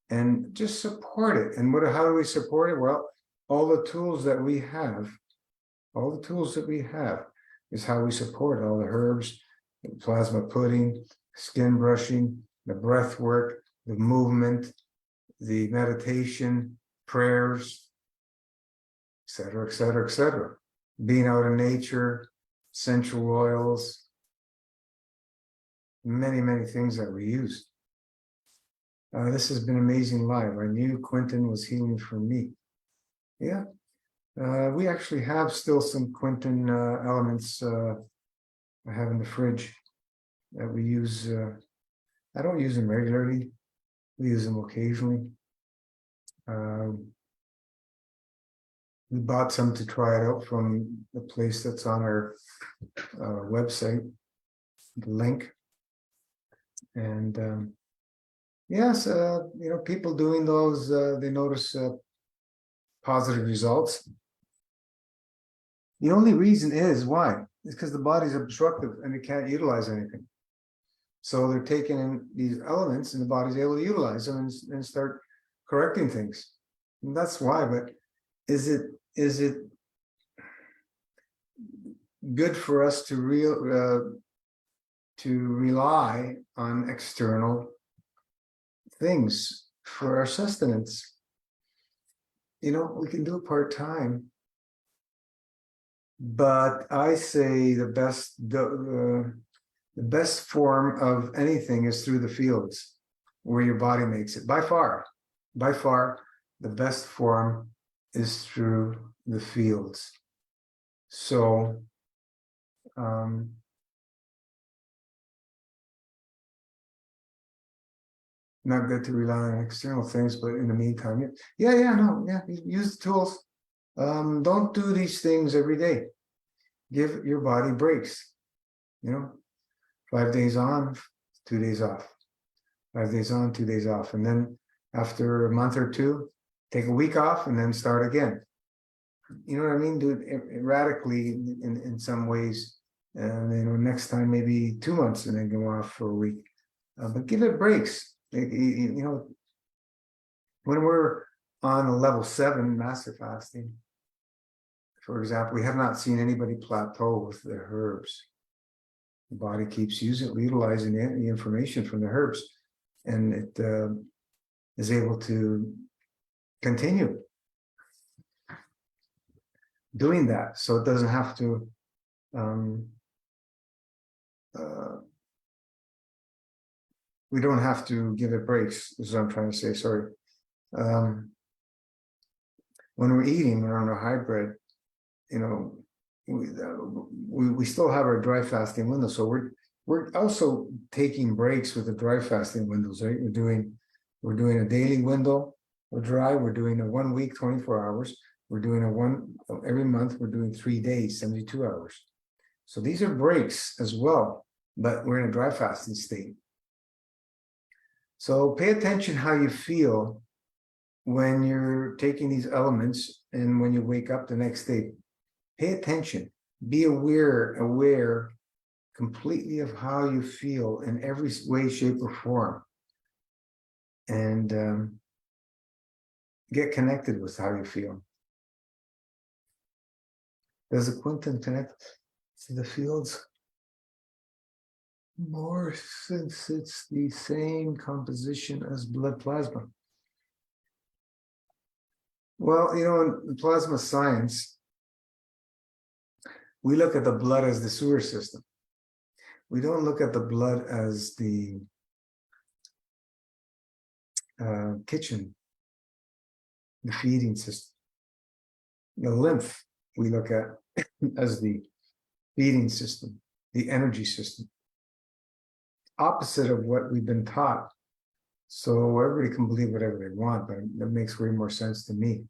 and just support it. And how do we support it? Well, all the tools that we have is how we support all the herbs, the plasma pudding, skin brushing, the breath work, the movement, the meditation, prayers, etc., etc., etc. Being out in nature, essential oils, many, many things that we use. This has been amazing live. I knew Quentin was healing for me. Yeah. We actually have still some Quentin elements I have in the fridge that we use. I don't use them regularly. We use them occasionally. We bought some to try it out from the place that's on our website, the link. And yes, people doing those, they notice positive results. The only reason is why? It's because the body's obstructive and it can't utilize anything. So they're taking in these elements and the body's able to utilize them and start correcting things. And that's why, but is it good for us to rely on external things for our sustenance? We can do it part-time, but I say the best form of anything is through the fields where your body makes it. By far, the best form is through the fields. So, not good to rely on external things, but in the meantime, use the tools. Don't do these things every day. Give your body breaks. 5 days on, 2 days off. 5 days on, 2 days off. And then after a month or two, take a week off and then start again. You know what I mean? Do it erratically in some ways. And next time maybe 2 months and then go off for a week. But give it breaks. When we're on a level 7 master fasting, for example, we have not seen anybody plateau with the herbs. The body keeps utilizing the information from the herbs, and it is able to continue doing that. So it doesn't have to we don't have to give it breaks, is what I'm trying to say, sorry. When we're eating, we're on a hybrid, we still have our dry fasting window. So we're also taking breaks with the dry fasting windows, right? We're doing a daily window of dry, we're doing a 1 week, 24 hours. We're doing every month, we're doing 3 days, 72 hours. So these are breaks as well, but we're in a dry fasting state. So pay attention how you feel when you're taking these elements and when you wake up the next day. Pay attention. Be aware completely of how you feel in every way, shape, or form. And get connected with how you feel. Does the Quentin connect to the fields? More, since it's the same composition as blood plasma. Well, in plasma science, we look at the blood as the sewer system. We don't look at the blood as the kitchen, the feeding system. The lymph we look at as the feeding system, the energy system. Opposite of what we've been taught. So everybody can believe whatever they want, but that makes way more sense to me.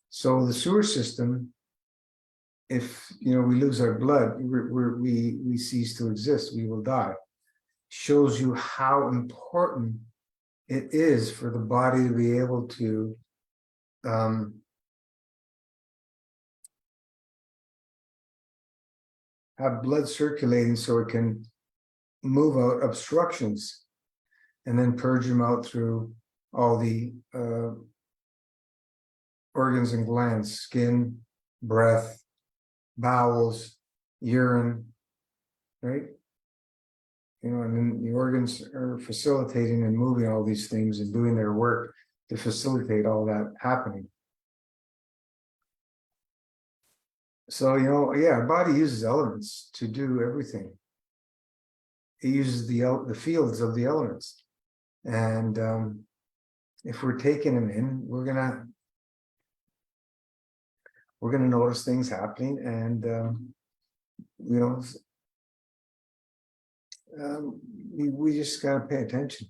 So the sewer system, if we lose our blood, we cease to exist, we will die. Shows you how important it is for the body to be able to have blood circulating so it can move out obstructions and then purge them out through all the organs and glands, skin, breath, bowels, urine, right? And then the organs are facilitating and moving all these things and doing their work to facilitate all that happening. So, yeah, our body uses elements to do everything. It uses the fields of the elements. And if we're taking them in, we're gonna notice things happening, and you know, we just gotta pay attention.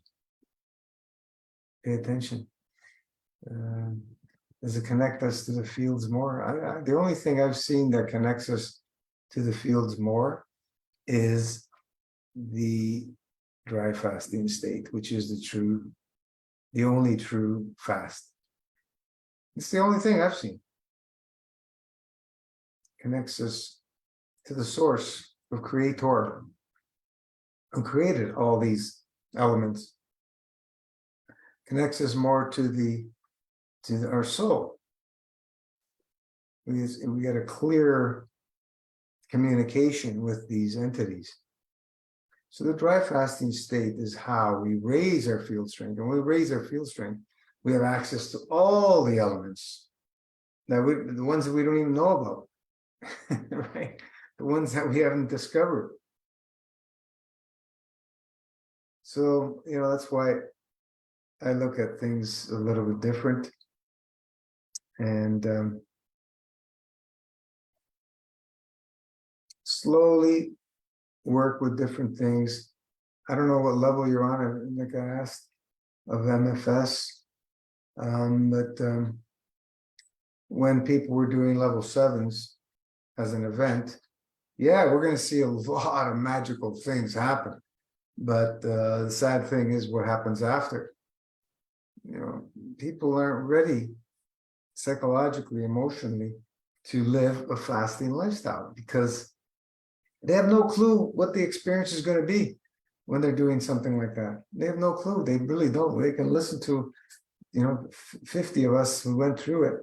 Pay attention. Does it connect us to the fields more? The only thing I've seen that connects us to the fields more is the dry fasting state, which is the only true fast. It's the only thing I've seen. Connects us to the source of Creator, who created all these elements. Connects us more to our soul. We get a clear communication with these entities. So the dry fasting state is how we raise our field strength. And when we raise our field strength, we have access to all the elements that the ones that we don't even know about, right? The ones that we haven't discovered. So, that's why I look at things a little bit different. And slowly work with different things. I don't know what level you're on, like I asked, of MFS. But when people were doing level 7s as an event, yeah, we're going to see a lot of magical things happen. But the sad thing is what happens after. People aren't ready psychologically, emotionally, to live a fasting lifestyle because they have no clue what the experience is going to be when they're doing something like that. They have no clue. They really don't. They can listen to, 50 of us who went through it.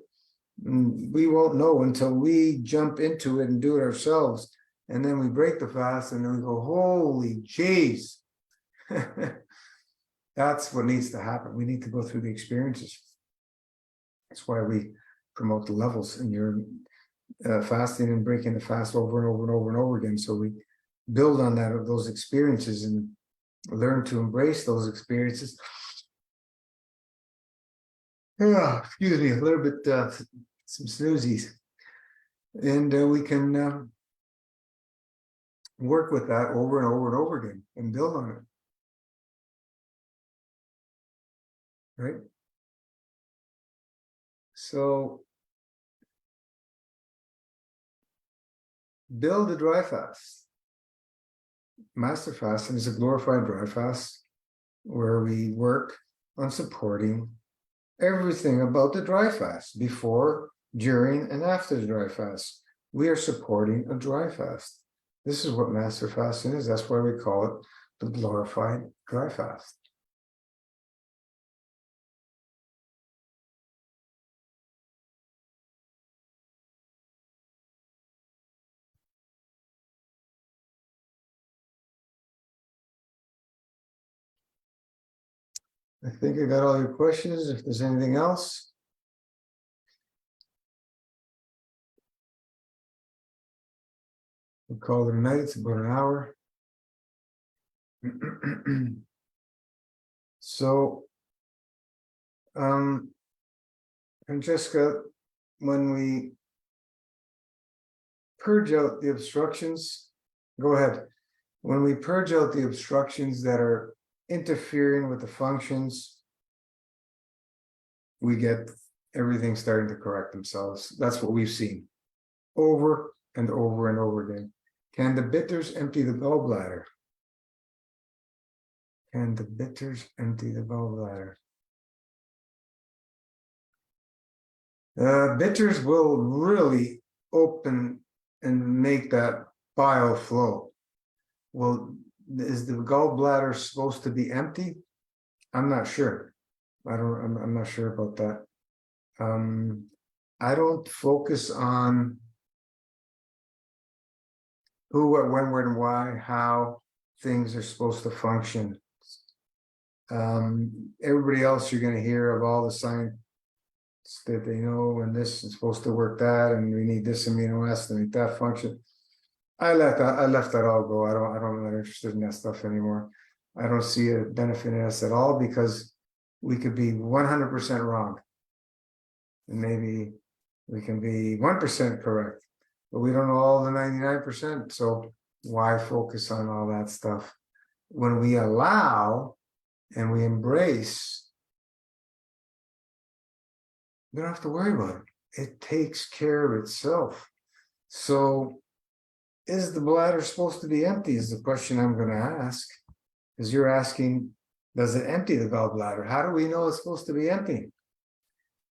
We won't know until we jump into it and do it ourselves. And then we break the fast and then we go, holy jeez. That's what needs to happen. We need to go through the experiences. That's why we promote the levels, and you're fasting and breaking the fast over and over and over and over again. So we build on those experiences and learn to embrace those experiences. Excuse me, a little bit, some snoozies. And we can work with that over and over and over again and build on it. Right? So build a dry fast. Master fasting is a glorified dry fast where we work on supporting everything about the dry fast before, during, and after the dry fast. We are supporting a dry fast. This is what master fasting is. That's why we call it the glorified dry fast. I think I got all your questions. If there's anything else. We'll call it a night. It's about an hour. So, Francesca, when we purge out the obstructions, go ahead. When we purge out the obstructions that are interfering with the functions, we get everything starting to correct themselves. That's what we've seen over and over and over again. Can the bitters empty the gallbladder? Can the bitters empty the gallbladder? Bitters will really open and make that bile flow. Well, is the gallbladder supposed to be empty? I'm not sure. I'm not sure about that. I don't focus on who, what, when, where, and why, how things are supposed to function. Everybody else you're going to hear of all the So that they know when this is supposed to work that, and we need this amino acid to make that function. I left that all go. I'm not interested in that stuff anymore. I don't see a benefit in us at all, because we could be 100% wrong. And maybe we can be 1% correct, but we don't know all the 99%. So why focus on all that stuff? When we allow and we embrace, we don't have to worry about it. It takes care of itself. So is the bladder supposed to be empty is the question I'm going to ask. Because you're asking, does it empty the gallbladder? How do we know it's supposed to be empty?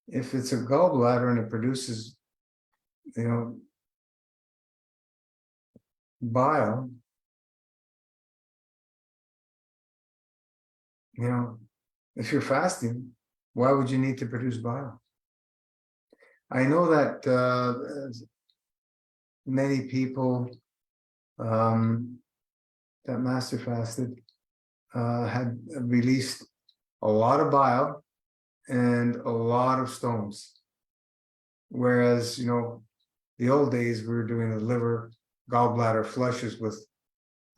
If it's a gallbladder and it produces, bile, if you're fasting, why would you need to produce bile? I know that many people that master fasted had released a lot of bile and a lot of stones. Whereas, the old days we were doing the liver gallbladder flushes with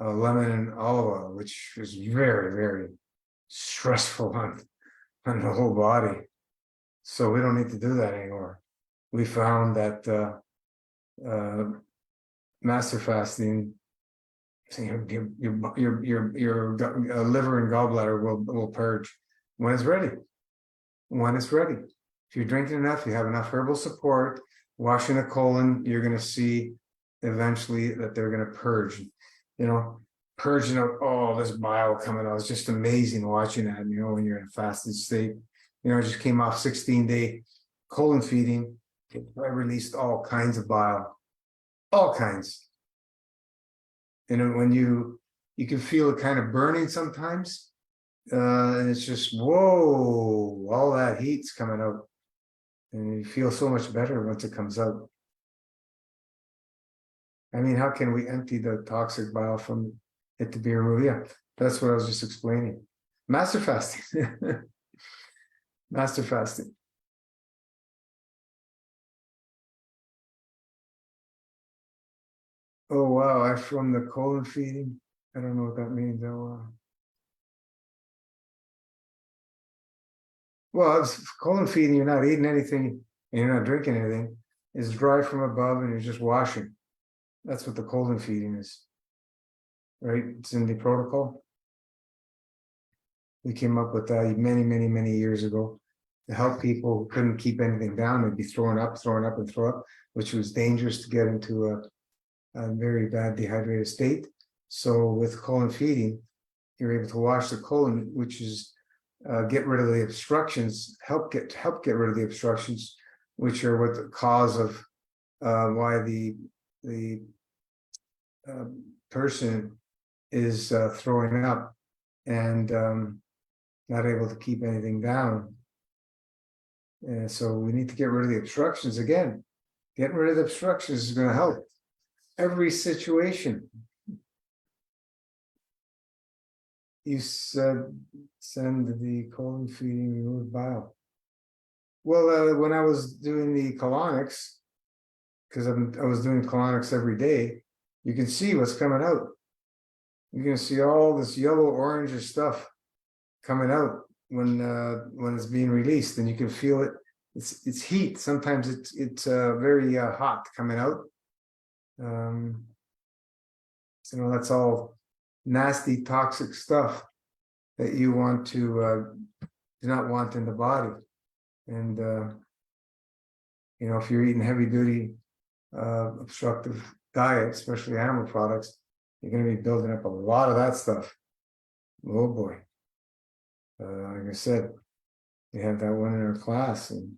lemon and olive oil, which is very, very stressful on the whole body. So we don't need to do that anymore. We found that master fasting, your liver and gallbladder will purge when it's ready. When it's ready. If you're drinking enough, you have enough herbal support, washing the colon, you're going to see eventually that they're going to purge. Purging out all this bile coming out. It's just amazing watching that, when you're in a fasted state. I just came off 16-day colon feeding. I released all kinds of bile, all kinds. When you can feel it kind of burning sometimes, and it's just, whoa, all that heat's coming out. And you feel so much better once it comes out. I mean, how can we empty the toxic bile from it to be removed? Yeah, that's what I was just explaining. Master fasting. Master fasting. Oh, wow. From the colon feeding. I don't know what that means. Oh, wow. Well, it's colon feeding, you're not eating anything and you're not drinking anything. It's dry from above and you're just washing. That's what the colon feeding is. Right? It's in the protocol. We came up with that many, many, many years ago to help people who couldn't keep anything down. They'd be throwing up, and throw up, which was dangerous to get into a very bad dehydrated state. So with colon feeding, you're able to wash the colon, which is get rid of the obstructions, help get rid of the obstructions, which are what the cause of why the person is throwing up and not able to keep anything down. And so we need to get rid of the obstructions again. Getting rid of the obstructions is going to help every situation. You said send the colon feeding, remove bile. Well, when I was doing the colonics, because I was doing colonics every day, you can see what's coming out. You can see all this yellow orange stuff coming out when it's being released, and you can feel it. It's heat. Sometimes it's very hot coming out. So that's all nasty, toxic stuff that you want to do not want in the body. And if you're eating heavy duty obstructive diet, especially animal products, you're going to be building up a lot of that stuff. Oh boy. Like I said, we had that one in our class and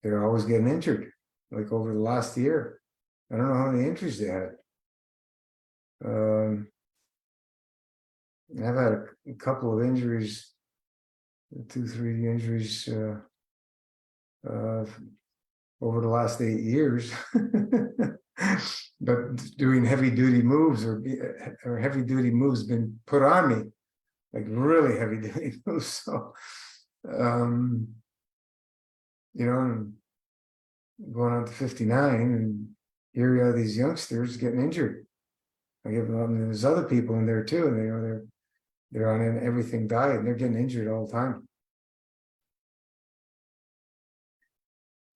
they're always getting injured. Like over the last year, I don't know how many injuries they had. I've had a couple of injuries, 2-3 injuries over the last 8 years. But doing heavy duty moves or heavy duty moves been put on me, like really heavy duty moves. So and going on to 59, and here you are, these youngsters getting injured. There's other people in there too, and they're on an everything diet, and they're getting injured all the time.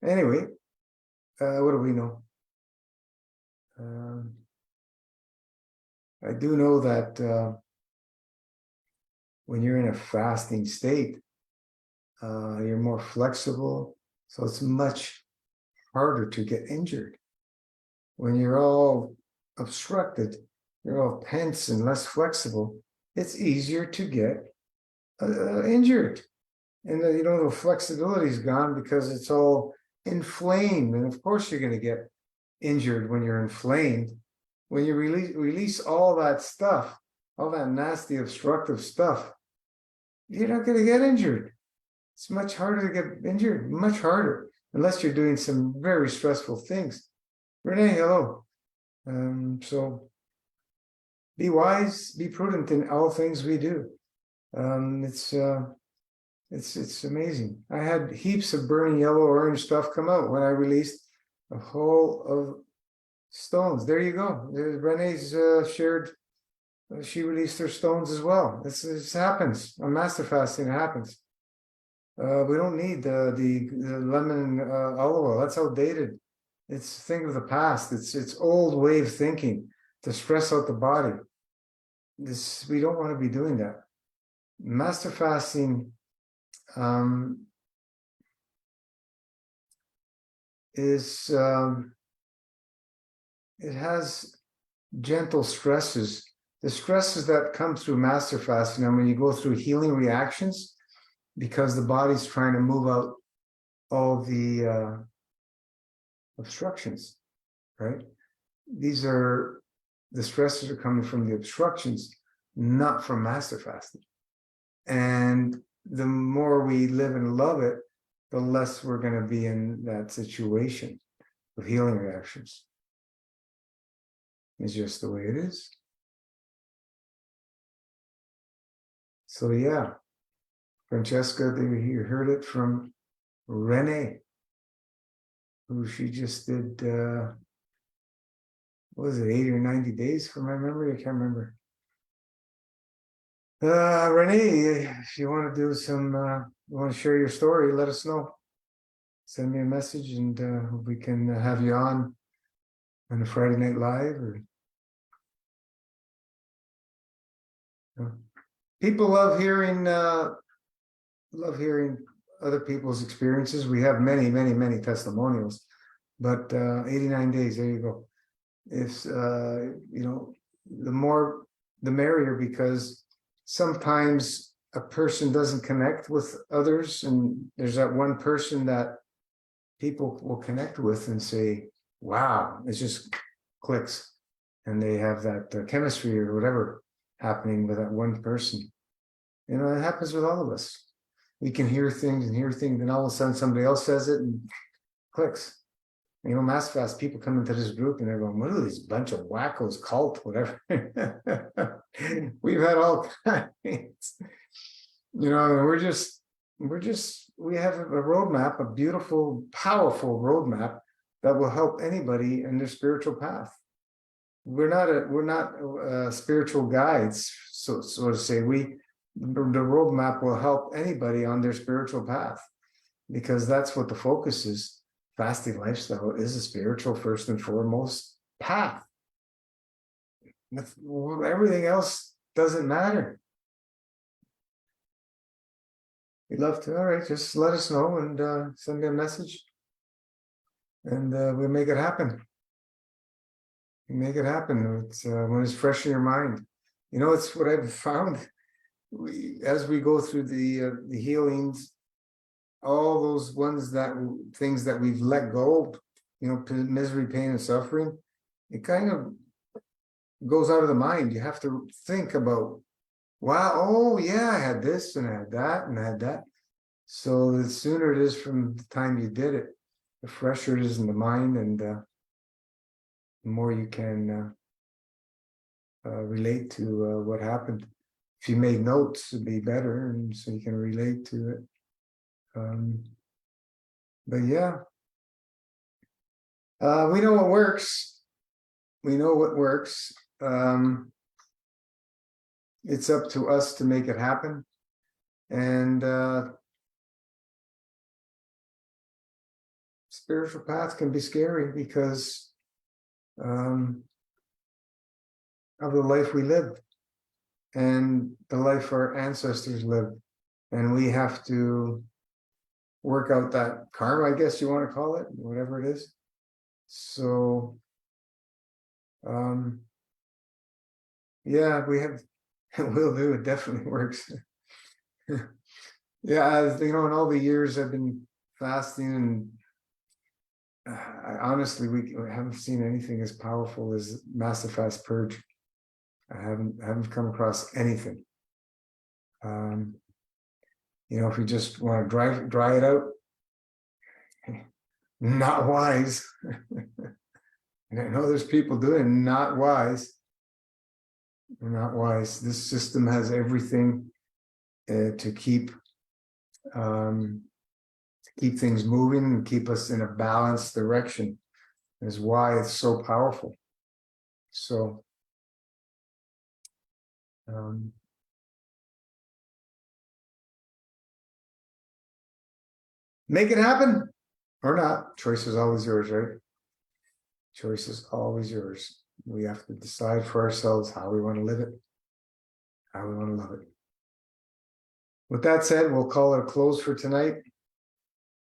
Anyway, what do we know? I do know that when you're in a fasting state, you're more flexible, so it's much harder to get injured. When you're all obstructed, you're all tense and less flexible, it's easier to get injured. And the flexibility is gone because it's all inflamed. And of course, you're going to get injured when you're inflamed. When you release all that stuff, all that nasty obstructive stuff, you're not going to get injured. It's much harder to get injured, much harder, unless you're doing some very stressful things. Renee, hello. So be wise, be prudent in all things we do. It's amazing. I had heaps of burning yellow, orange stuff come out when I released a whole of stones. There you go. Renee's shared. She released her stones as well. This happens on master fasting. It happens. We don't need the lemon olive oil. That's outdated. It's a thing of the past. It's old way of thinking to stress out the body. We don't want to be doing that. Master fasting is it has gentle stresses. The stresses that come through master fasting, and when you go through healing reactions, because the body's trying to move out all the obstructions, right? These are the stresses are coming from the obstructions, not from master fasting. And the more we live and love it, the less we're going to be in that situation of healing reactions. It's just the way it is. So yeah, Francesca, you heard it from Renee, who she just did, what was it, 80 or 90 days from my memory? I can't remember. Renee, if you want to do some, you want to share your story, let us know. Send me a message and we can have you on a Friday Night Live. Or people love hearing other people's experiences. We have many, many, many testimonials, but 89 days, there you go. If the more the merrier, because sometimes a person doesn't connect with others, and there's that one person that people will connect with and say, wow, it just clicks, and they have that chemistry or whatever happening with that one person. It happens with all of us. We can hear things, and all of a sudden somebody else says it and clicks. Mass fast, people come into this group and they're going, what are these bunch of wackos, cult, whatever. We've had all kinds. We have a roadmap, a beautiful, powerful roadmap that will help anybody in their spiritual path. We're not spiritual guides, so to say. The roadmap will help anybody on their spiritual path, because that's what the focus is. Fasting lifestyle is a spiritual, first and foremost, path. Everything else doesn't matter. We'd love to. All right, just let us know and send me a message, and we'll make it happen. Make it happen. It's when it's fresh in your mind. It's what I've found. As we go through the healings, all those things that we've let go, misery, pain, and suffering, it kind of goes out of the mind. You have to think about, wow, oh yeah, I had this and I had that and I had that. So the sooner it is from the time you did it, the fresher it is in the mind, and the more you can relate to what happened. If you made notes, it'd be better, and so you can relate to it. But yeah, we know what works. We know what works. It's up to us to make it happen. And spiritual paths can be scary because of the life we lived and the life our ancestors lived. And we have to work out that karma, I guess you want to call it, whatever it is. So, yeah, we have, will do, it definitely works. Yeah, as you know, in all the years I've been fasting, and I honestly, we haven't seen anything as powerful as massive fast purge. I haven't come across anything. You know, if you just want to dry it out, not wise. And I know there's people doing it, not wise. Not wise. This system has everything to keep things moving and keep us in a balanced direction. Is why it's so powerful. So make it happen or not. Choice is always yours, right? Choice is always yours. We have to decide for ourselves how we want to live it, how we want to love it. With that said, we'll call it a close for tonight.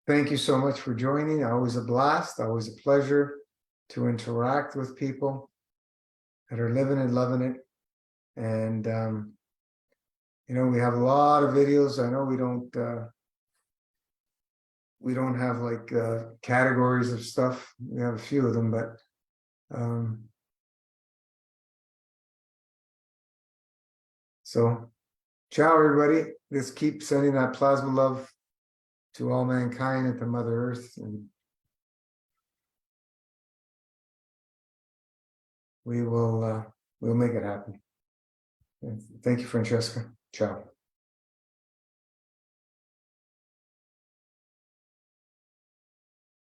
Thank you so much for joining. Always a blast, always a pleasure to interact with people that are living and loving it. And, you know, we have a lot of videos. I know we don't have like categories of stuff. We have a few of them, but so ciao, everybody. Let's keep sending that plasma love to all mankind and to Mother Earth, and we'll make it happen. Thank you, Francesca. Ciao.